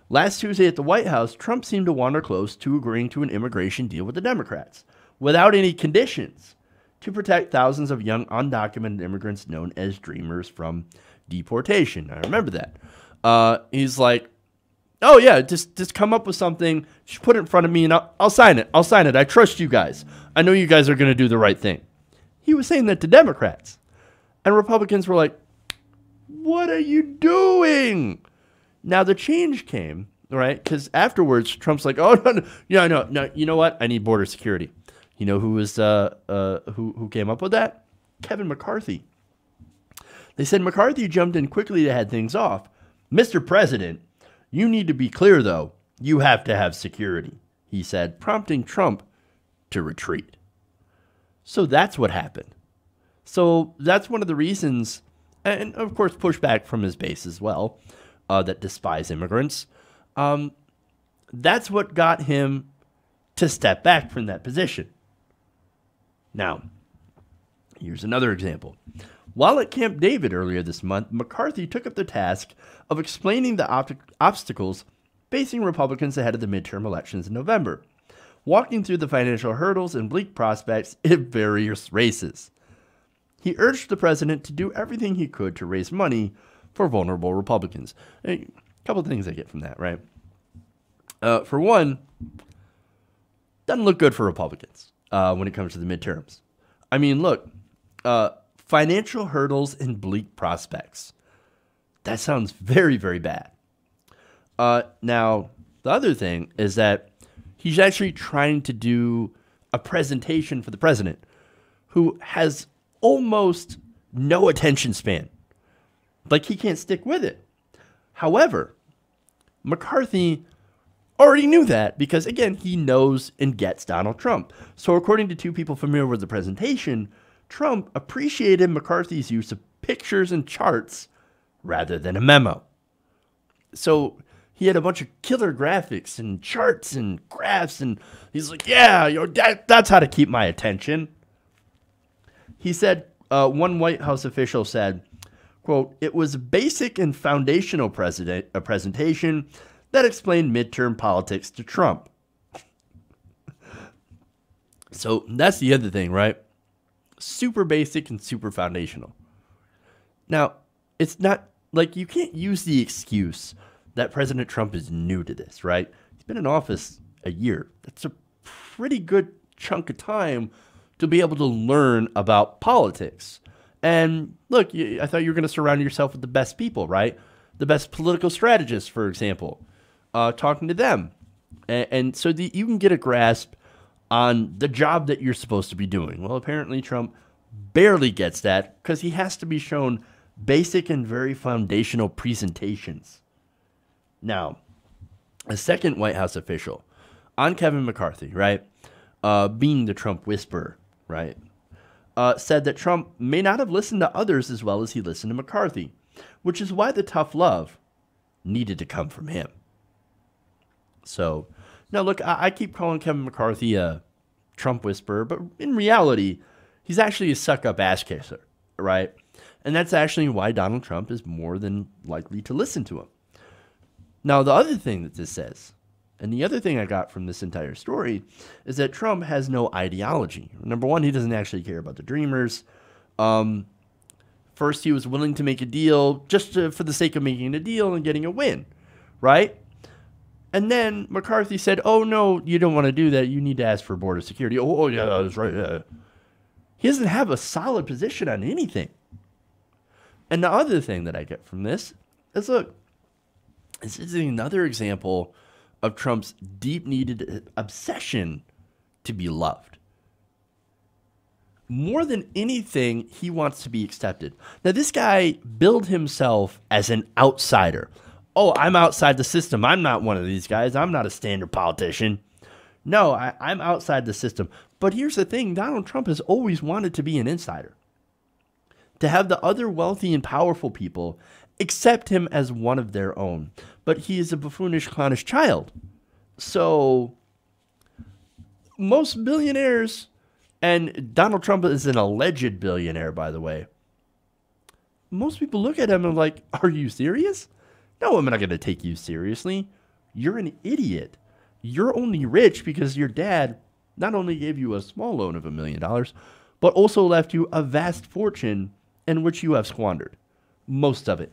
Last Tuesday at the White House, Trump seemed to wander close to agreeing to an immigration deal with the Democrats without any conditions, to protect thousands of young undocumented immigrants known as dreamers from deportation. I remember that. He's like, oh yeah, just come up with something, just put it in front of me and I'll sign it. I'll sign it. I trust you guys. I know you guys are going to do the right thing. He was saying that to Democrats. And Republicans were like, what are you doing? Now the change came, right? Because afterwards, Trump's like, oh, no, you know what? I need border security. You know who was who came up with that? Kevin McCarthy. They said McCarthy jumped in quickly to head things off. Mr. President, you need to be clear, though. You have to have security, he said, prompting Trump to retreat. So that's what happened. So that's one of the reasons, and of course pushback from his base as well, that despise immigrants. That's what got him to step back from that position. Now, here's another example. While at Camp David earlier this month, McCarthy took up the task of explaining the obstacles facing Republicans ahead of the midterm elections in November, walking through the financial hurdles and bleak prospects in various races. He urged the president to do everything he could to raise money for vulnerable Republicans. A couple of things I get from that, right? For one, doesn't look good for Republicans when it comes to the midterms. I mean, look, financial hurdles and bleak prospects. That sounds very, very bad. Now, the other thing is that he's actually trying to do a presentation for the president who has almost no attention span. Like, he can't stick with it. However, McCarthy already knew that because, again, he knows and gets Donald Trump. So according to two people familiar with the presentation, Trump appreciated McCarthy's use of pictures and charts rather than a memo. So he had a bunch of killer graphics and charts and graphs, and he's like, yeah, that's how to keep my attention. He said, one White House official said, quote, it was a basic and foundational presentation that explained midterm politics to Trump. So that's the other thing, right? Super basic and super foundational. Now, it's not like you can't use the excuse that President Trump is new to this, right? He's been in office a year. That's a pretty good chunk of time to be able to learn about politics. And look, I thought you were going to surround yourself with the best people, right? The best political strategists, for example, talking to them. And so that you can get a grasp on the job that you're supposed to be doing. Well, apparently Trump barely gets that because he has to be shown basic and very foundational presentations. Now, a second White House official on Kevin McCarthy, right, being the Trump whisperer, right, said that Trump may not have listened to others as well as he listened to McCarthy, which is why the tough love needed to come from him. So, now look, I keep calling Kevin McCarthy a Trump whisperer, but in reality, he's actually a suck-up ass kisser, right? And that's actually why Donald Trump is more than likely to listen to him. Now, the other thing that this says, and the other thing I got from this entire story, is that Trump has no ideology. Number one, he doesn't actually care about the Dreamers. First, he was willing to make a deal just for the sake of making a deal and getting a win, right? And then McCarthy said, oh, no, you don't want to do that. You need to ask for border security. Oh yeah, that's right. Yeah. He doesn't have a solid position on anything. And the other thing that I get from this is, look, this is another example of Trump's deep-needed obsession to be loved. More than anything, he wants to be accepted. Now, this guy billed himself as an outsider. Oh, I'm outside the system. I'm not one of these guys. I'm not a standard politician. No, I'm outside the system. But here's the thing. Donald Trump has always wanted to be an insider. To have the other wealthy and powerful people accept him as one of their own. But he is a buffoonish, clownish child. So most billionaires, and Donald Trump is an alleged billionaire, by the way. Most people look at him and are like, are you serious? No, I'm not going to take you seriously. You're an idiot. You're only rich because your dad not only gave you a small loan of $1 million, but also left you a vast fortune in which you have squandered. Most of it.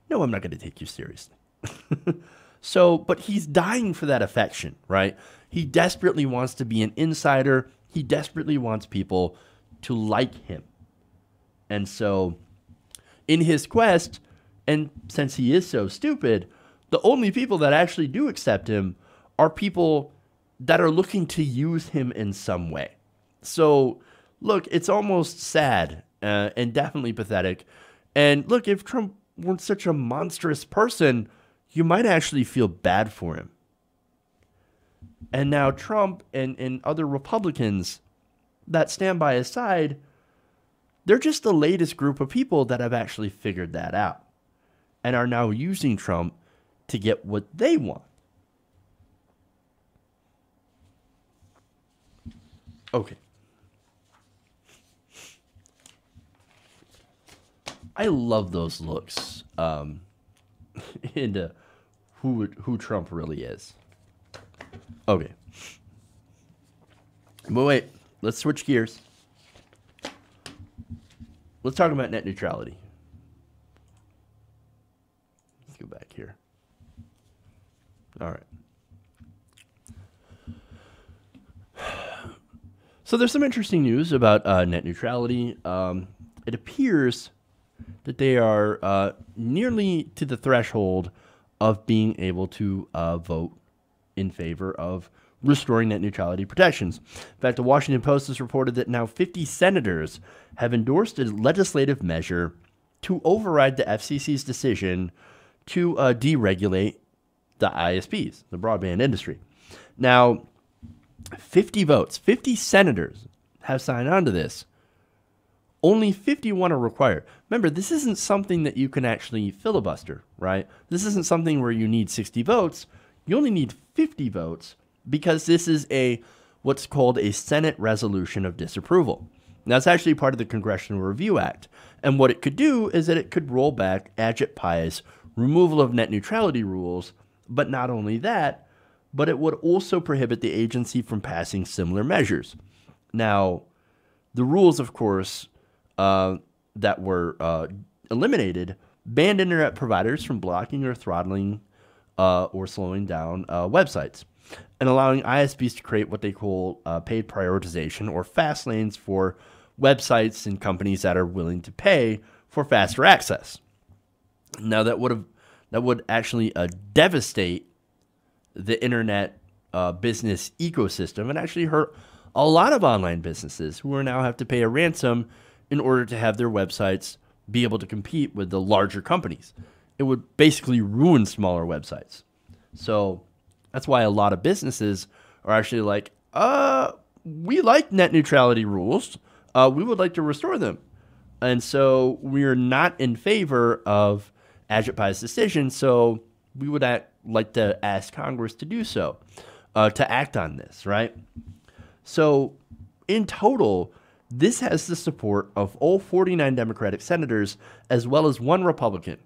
No, I'm not going to take you seriously. So, but he's dying for that affection, right? He desperately wants to be an insider. He desperately wants people to like him. And so, in his quest, and since he is so stupid, the only people that actually do accept him are people that are looking to use him in some way. So, look, it's almost sad and definitely pathetic. And look, if Trump weren't such a monstrous person, you might actually feel bad for him. And now Trump and other Republicans that stand by his side, they're just the latest group of people that have actually figured that out and are now using Trump to get what they want. Okay. I love those looks into who Trump really is. Okay. But wait, let's switch gears. Let's talk about net neutrality. Let's go back here. All right. So there's some interesting news about net neutrality. It appears that they are nearly to the threshold of being able to vote in favor of restoring net neutrality protections. In fact, the Washington Post has reported that now 50 senators have endorsed a legislative measure to override the FCC's decision to deregulate the ISPs, the broadband industry. Now, 50 votes, 50 senators have signed on to this. Only 51 are required. Remember, this isn't something that you can actually filibuster, right? This isn't something where you need 60 votes. You only need 50 votes because this is what's called a Senate resolution of disapproval. Now, it's actually part of the Congressional Review Act. And what it could do is that it could roll back Ajit Pai's removal of net neutrality rules. But not only that, but it would also prohibit the agency from passing similar measures. Now, the rules, of course, that were eliminated banned internet providers from blocking or throttling or slowing down websites, and allowing ISPs to create what they call paid prioritization or fast lanes for websites and companies that are willing to pay for faster access. Now, that would actually devastate the internet business ecosystem and actually hurt a lot of online businesses who are now have to pay a ransom in order to have their websites be able to compete with the larger companies. It would basically ruin smaller websites. So that's why a lot of businesses are actually like, we like net neutrality rules. We would like to restore them. And so we're not in favor of Ajit Pai's decision. So we would like to ask Congress to do so, to act on this, right? So in total, this has the support of all 49 Democratic senators, as well as one Republican.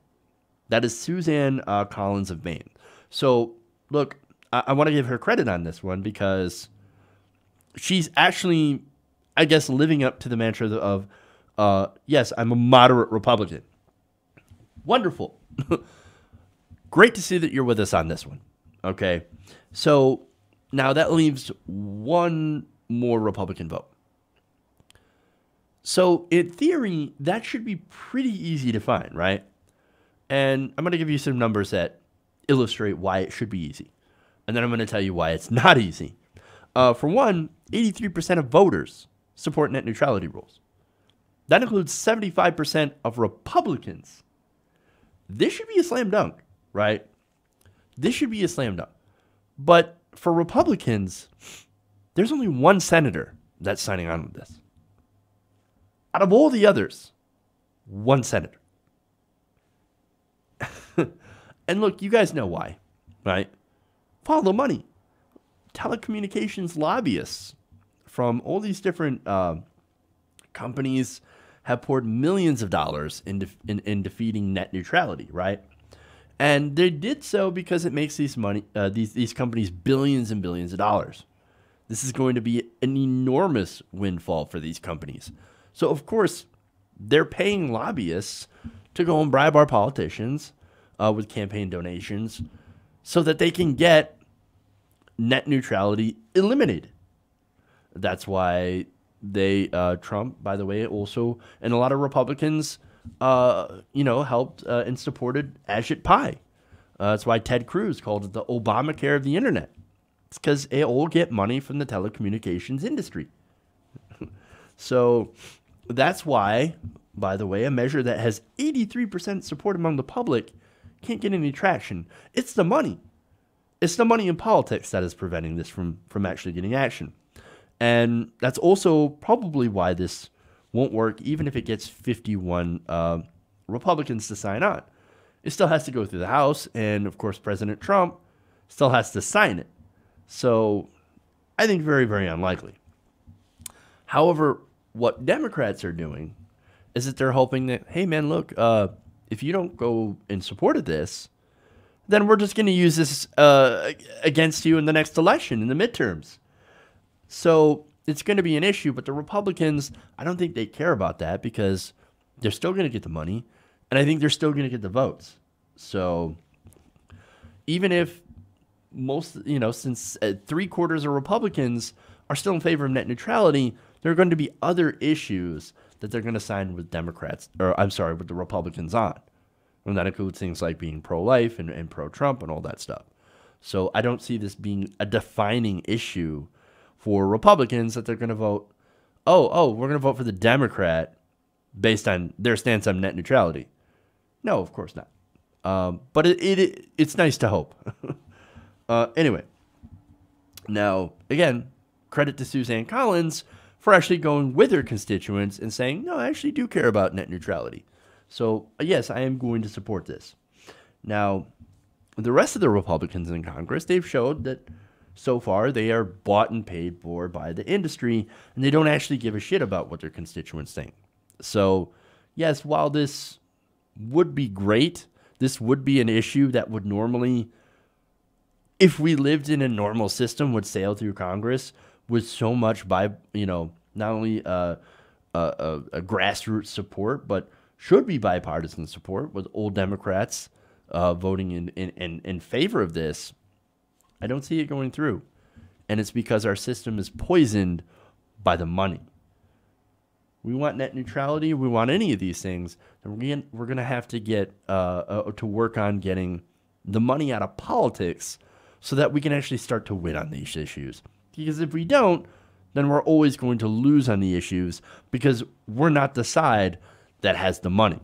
That is Suzanne Collins of Maine. So, look, I want to give her credit on this one because she's actually, I guess, living up to the mantra of, yes, I'm a moderate Republican. Wonderful. Great to see that you're with us on this one. Okay. So, now that leaves one more Republican vote. So, in theory, that should be pretty easy to find, right? And I'm going to give you some numbers that illustrate why it should be easy. And then I'm going to tell you why it's not easy. For one, 83% of voters support net neutrality rules. That includes 75% of Republicans. This should be a slam dunk, right? This should be a slam dunk. But for Republicans, there's only one senator that's signing on with this. Out of all the others, one senator. And look, you guys know why, right? Follow the money. Telecommunications lobbyists from all these different companies have poured millions of dollars in defeating net neutrality, right? And they did so because it makes these companies billions and billions of dollars. This is going to be an enormous windfall for these companies. So, of course, they're paying lobbyists to go and bribe our politicians with campaign donations so that they can get net neutrality eliminated. That's why Trump, by the way, also, and a lot of Republicans, helped and supported Ashit Pi. That's why Ted Cruz called it the Obamacare of the internet. It's because it will get money from the telecommunications industry. So that's why, by the way, a measure that has 83% support among the public can't get any traction. It's the money. It's the money in politics that is preventing this from actually getting action. And that's also probably why this won't work, even if it gets 51 Republicans to sign on. It still has to go through the House, and of course, President Trump still has to sign it. So I think very, very unlikely. However, what Democrats are doing is that they're hoping that, hey, man, look, if you don't go in support of this, then we're just going to use this against you in the next election, in the midterms. So it's going to be an issue, but the Republicans, I don't think they care about that because they're still going to get the money, and I think they're still going to get the votes. So even if since 3/4 of Republicans are still in favor of net neutrality, there are going to be other issues that they're going to sign with with the Republicans on. And that includes things like being pro-life and pro-Trump and all that stuff. So I don't see this being a defining issue for Republicans that they're going to vote, we're going to vote for the Democrat based on their stance on net neutrality. No, of course not. But it's nice to hope. Anyway, now, again, credit to Suzanne Collins for actually going with her constituents and saying, no, I actually do care about net neutrality. So, yes, I am going to support this. Now, the rest of the Republicans in Congress, they've showed that so far they are bought and paid for by the industry, and they don't actually give a shit about what their constituents think. So, yes, while this would be great, this would be an issue that would normally, if we lived in a normal system, would sail through Congress with so much not only a grassroots support, but should be bipartisan support with old Democrats voting in favor of this. I don't see it going through. And it's because our system is poisoned by the money. We want net neutrality, we want any of these things, then we're going to have to get to work on getting the money out of politics so that we can actually start to win on these issues. Because if we don't, then we're always going to lose on the issues because we're not the side that has the money.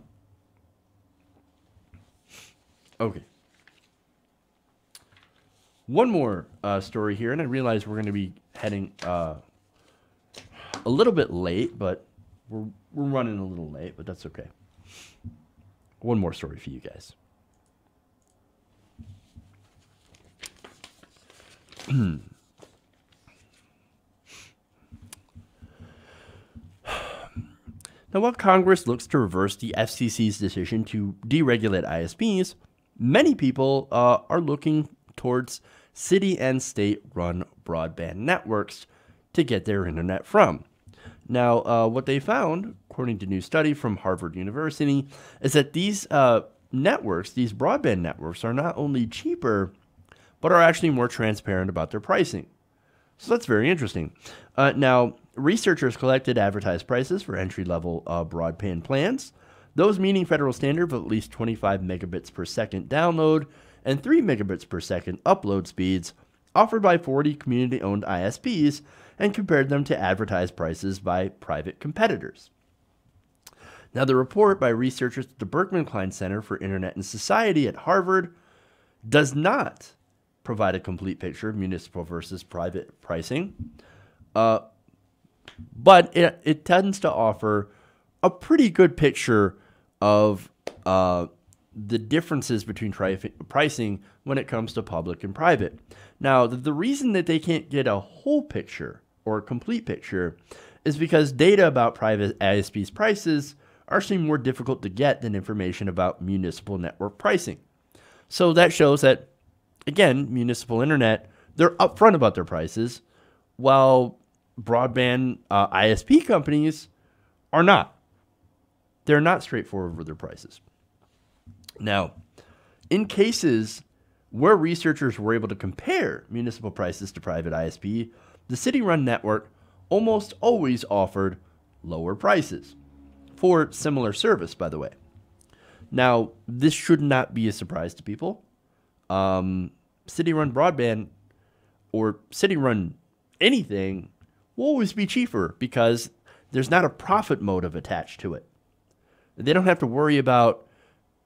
Okay. One more story here, and I realize we're going to be heading a little bit late, but we're running a little late, but that's okay. One more story for you guys. Now, while Congress looks to reverse the FCC's decision to deregulate ISPs, many people are looking towards city and state-run broadband networks to get their internet from. Now, what they found, according to a new study from Harvard University, is that these networks, these broadband networks, are not only cheaper, but are actually more transparent about their pricing. So that's very interesting. Now, researchers collected advertised prices for entry-level broadband plans, those meeting federal standard of at least 25 megabits per second download and 3 megabits per second upload speeds offered by 40 community-owned ISPs, and compared them to advertised prices by private competitors. Now, the report by researchers at the Berkman Klein Center for Internet and Society at Harvard does not provide a complete picture of municipal versus private pricing, but it tends to offer a pretty good picture of the differences between pricing when it comes to public and private. Now, the reason that they can't get a whole picture or a complete picture is because data about private ISPs' prices are actually more difficult to get than information about municipal network pricing. So that shows that, again, municipal internet, they're upfront about their prices, while broadband ISP companies are not. They're not straightforward with their prices. Now, in cases where researchers were able to compare municipal prices to private ISP, the city-run network almost always offered lower prices for similar service, by the way. Now, this should not be a surprise to people. City-run broadband or city-run anything will always be cheaper because there's not a profit motive attached to it. They don't have to worry about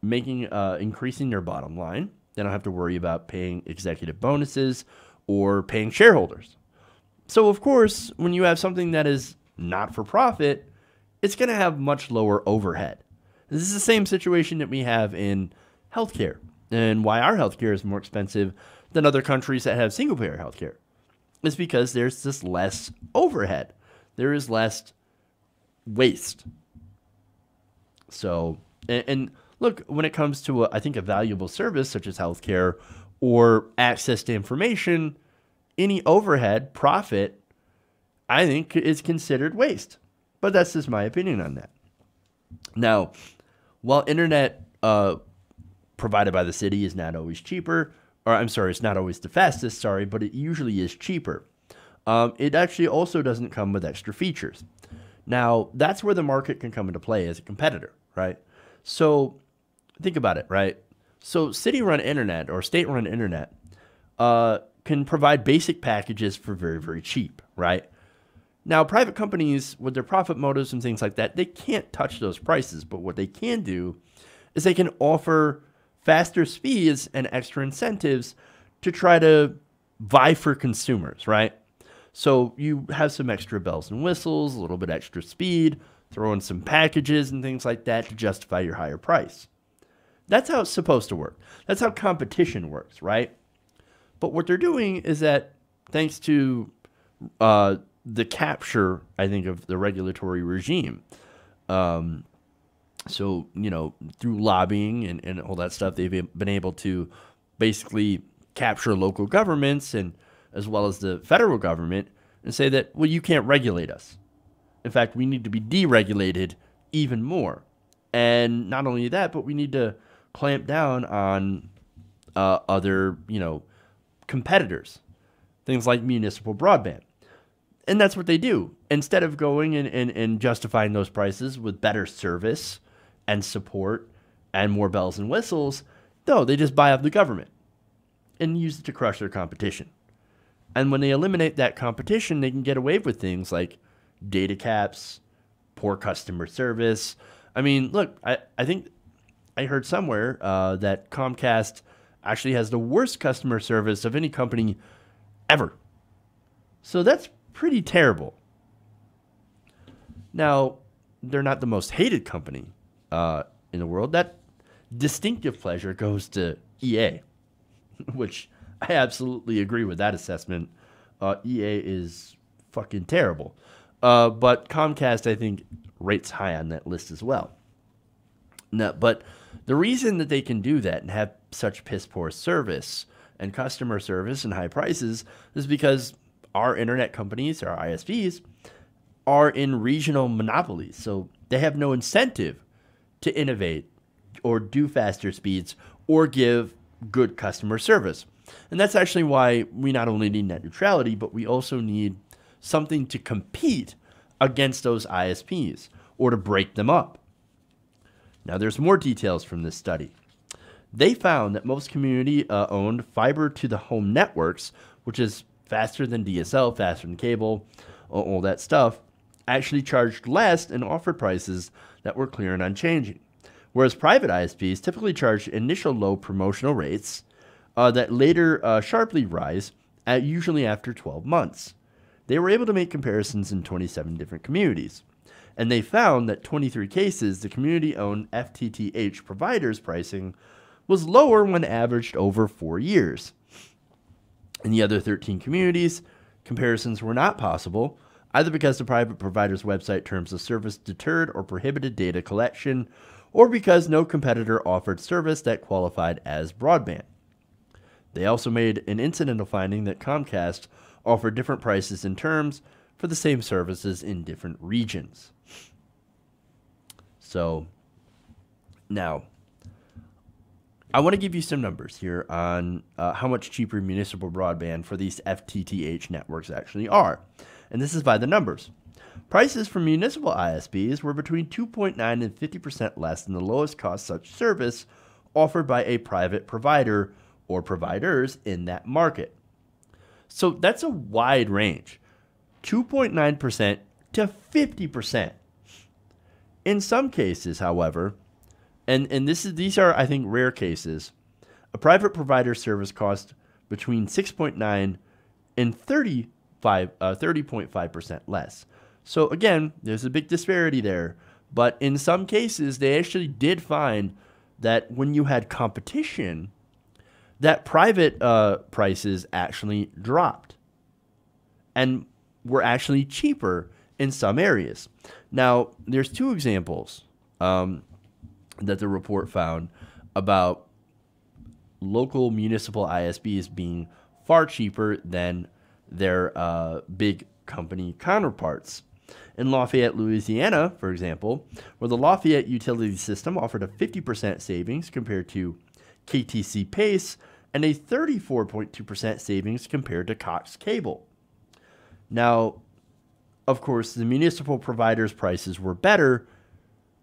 increasing their bottom line. They don't have to worry about paying executive bonuses or paying shareholders. So, of course, when you have something that is not for profit, it's going to have much lower overhead. This is the same situation that we have in healthcare, and why our healthcare is more expensive than other countries that have single-payer healthcare. It's because there's just less overhead. There is less waste. So, and look, when it comes to, I think, a valuable service such as healthcare or access to information, any overhead profit, I think, is considered waste. But that's just my opinion on that. Now, while internet provided by the city is not always cheaper, or I'm sorry, it's not always the fastest, sorry, but it usually is cheaper. It actually also doesn't come with extra features. Now, that's where the market can come into play as a competitor, right? So think about it, right? So city-run internet or state-run internet can provide basic packages for very, very cheap, right? Now, private companies, with their profit motives and things like that, they can't touch those prices. But what they can do is they can offer faster speeds and extra incentives to try to vie for consumers, right? So you have some extra bells and whistles, a little bit extra speed, throw in some packages and things like that to justify your higher price. That's how it's supposed to work. That's how competition works, right? But what they're doing is that thanks to the capture, I think, of the regulatory regime, so, you know, through lobbying and all that stuff, they've been able to basically capture local governments and as well as the federal government and say that, well, you can't regulate us. In fact, we need to be deregulated even more. And not only that, but we need to clamp down on other, you know, competitors, things like municipal broadband. And that's what they do. Instead of going and justifying those prices with better service and support and more bells and whistles, no, they just buy up the government and use it to crush their competition. And when they eliminate that competition, they can get away with things like data caps, poor customer service. I mean, look, I think I heard somewhere that Comcast actually has the worst customer service of any company ever. So that's pretty terrible. Now, they're not the most hated company in the world. That distinctive pleasure goes to EA, which I absolutely agree with that assessment. EA is fucking terrible. But Comcast, I think, rates high on that list as well. No, but the reason that they can do that and have such piss poor service and customer service and high prices is because our internet companies, our ISPs, are in regional monopolies. So they have no incentive to innovate or do faster speeds or give good customer service. And that's actually why we not only need net neutrality, but we also need something to compete against those ISPs or to break them up. Now, there's more details from this study. They found that most community-owned fiber-to-the-home networks, which is faster than DSL, faster than cable, all that stuff, actually charged less and offered prices that were clear and unchanging. Whereas private ISPs typically charge initial low promotional rates that later sharply rise, usually after 12 months. They were able to make comparisons in 27 different communities. And they found that 23 cases, the community-owned FTTH providers' pricing was lower when averaged over 4 years. In the other 13 communities, comparisons were not possible, either because the private provider's website terms of service deterred or prohibited data collection, or because no competitor offered service that qualified as broadband. They also made an incidental finding that Comcast offer different prices and terms for the same services in different regions. So now, I want to give you some numbers here on how much cheaper municipal broadband for these FTTH networks actually are. And this is by the numbers. Prices for municipal ISPs were between 2.9 and 50% less than the lowest cost such service offered by a private provider or providers in that market. So that's a wide range, 2.9% to 50%. In some cases, however, and these are, I think, rare cases, a private provider service costs between 6.9 and 30.5% less. So again, there's a big disparity there. But in some cases, they actually did find that when you had competition, that private prices actually dropped and were actually cheaper in some areas. Now, there's two examples that the report found about local municipal ISPs being far cheaper than their big company counterparts. In Lafayette, Louisiana, for example, where the Lafayette utility system offered a 50% savings compared to KTC Pace and a 34.2% savings compared to Cox Cable. Now, of course, the municipal provider's prices were better,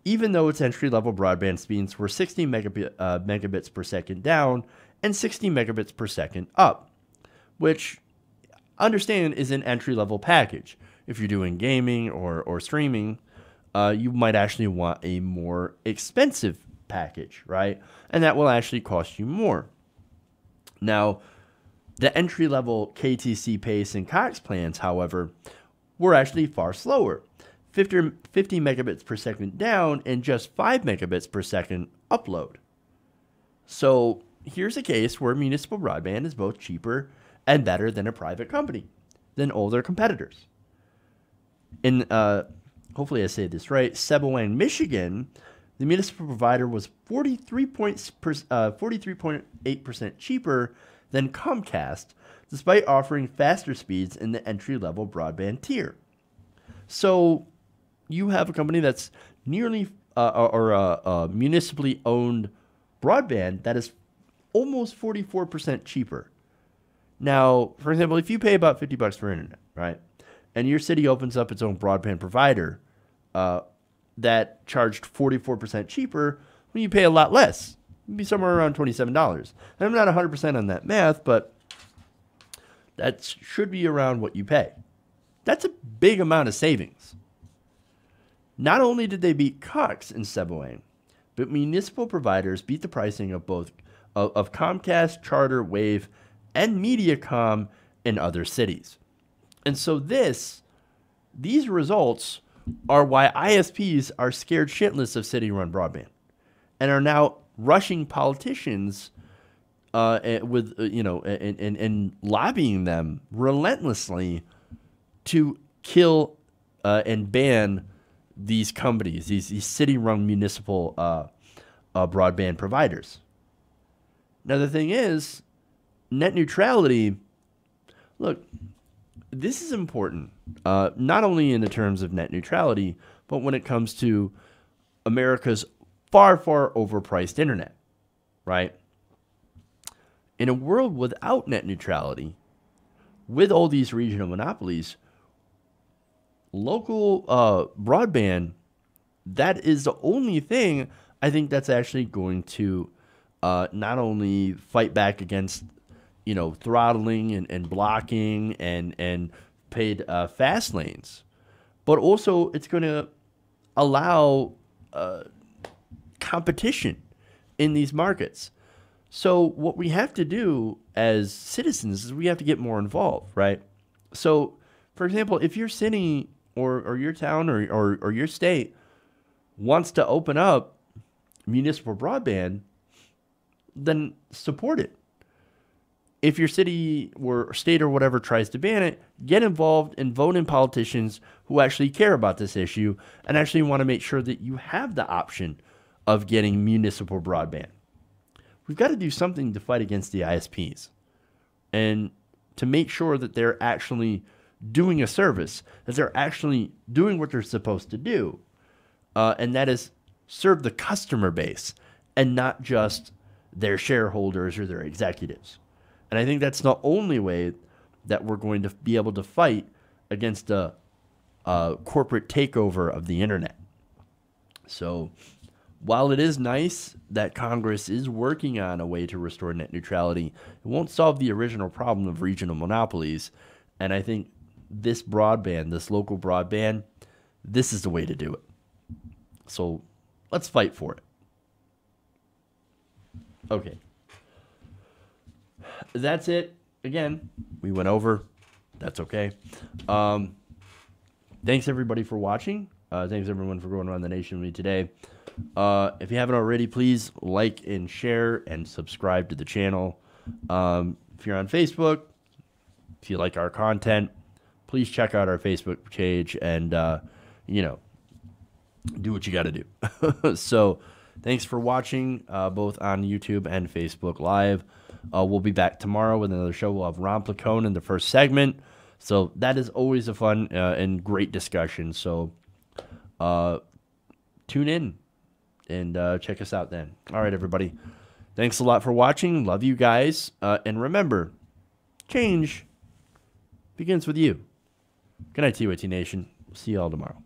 even though its entry-level broadband speeds were 60 megabits per second down and 60 megabits per second up, which, understand, is an entry-level package. If you're doing gaming or streaming, you might actually want a more expensive package, right? And that will actually cost you more. Now, the entry-level KTC Pace and Cox plans, however, were actually far slower. 50 megabits per second down and just 5 megabits per second upload. So here's a case where municipal broadband is both cheaper and better than a private company, than all their competitors. In, hopefully I say this right, Sebelwane, Michigan, the municipal provider was 43.8% cheaper than Comcast, despite offering faster speeds in the entry-level broadband tier. So you have a company that's nearly municipally owned broadband that is almost 44% cheaper. Now, for example, if you pay about $50 for internet, right, and your city opens up its own broadband provider that charged 44% cheaper, well, you pay a lot less. It'd be somewhere around $27. And I'm not 100% on that math, but that should be around what you pay. That's a big amount of savings. Not only did they beat Cox in Sebelwane, but municipal providers beat the pricing of both of Comcast, Charter, Wave, and Mediacom in other cities. And so these results are why ISPs are scared shitless of city-run broadband and are now rushing politicians and lobbying them relentlessly to kill and ban these companies, these city-run municipal broadband providers. Now, the thing is, net neutrality, look, this is important, not only in the terms of net neutrality, but when it comes to America's far, far overpriced internet, right? In a world without net neutrality, with all these regional monopolies, local broadband, that is the only thing I think that's actually going to not only fight back against, throttling and blocking and paid fast lanes, but also it's going to allow competition in these markets. So what we have to do as citizens is we have to get more involved, right? So, for example, if your city or your town or your state wants to open up municipal broadband, then support it. If your city or state or whatever tries to ban it, get involved and vote in politicians who actually care about this issue and actually want to make sure that you have the option of getting municipal broadband. We've got to do something to fight against the ISPs. And to make sure that they're actually doing a service, that they're actually doing what they're supposed to do, and that is serve the customer base and not just their shareholders or their executives. And I think that's the only way that we're going to be able to fight against a corporate takeover of the internet. So while it is nice that Congress is working on a way to restore net neutrality, it won't solve the original problem of regional monopolies. And I think this broadband, this local broadband, this is the way to do it. So let's fight for it. Okay. That's it. Again, we went over. That's okay. Thanks, everybody, for watching. Thanks, everyone, for going around the nation with me today. If you haven't already, please like and share and subscribe to the channel. If you're on Facebook, if you like our content, please check out our Facebook page and, do what you got to do. So thanks for watching, both on YouTube and Facebook Live. We'll be back tomorrow with another show. We'll have Ron Placone in the first segment. So that is always a fun and great discussion. So tune in and check us out then. All right, everybody. Thanks a lot for watching. Love you guys. And remember, change begins with you. Good night, TYT Nation. See you all tomorrow.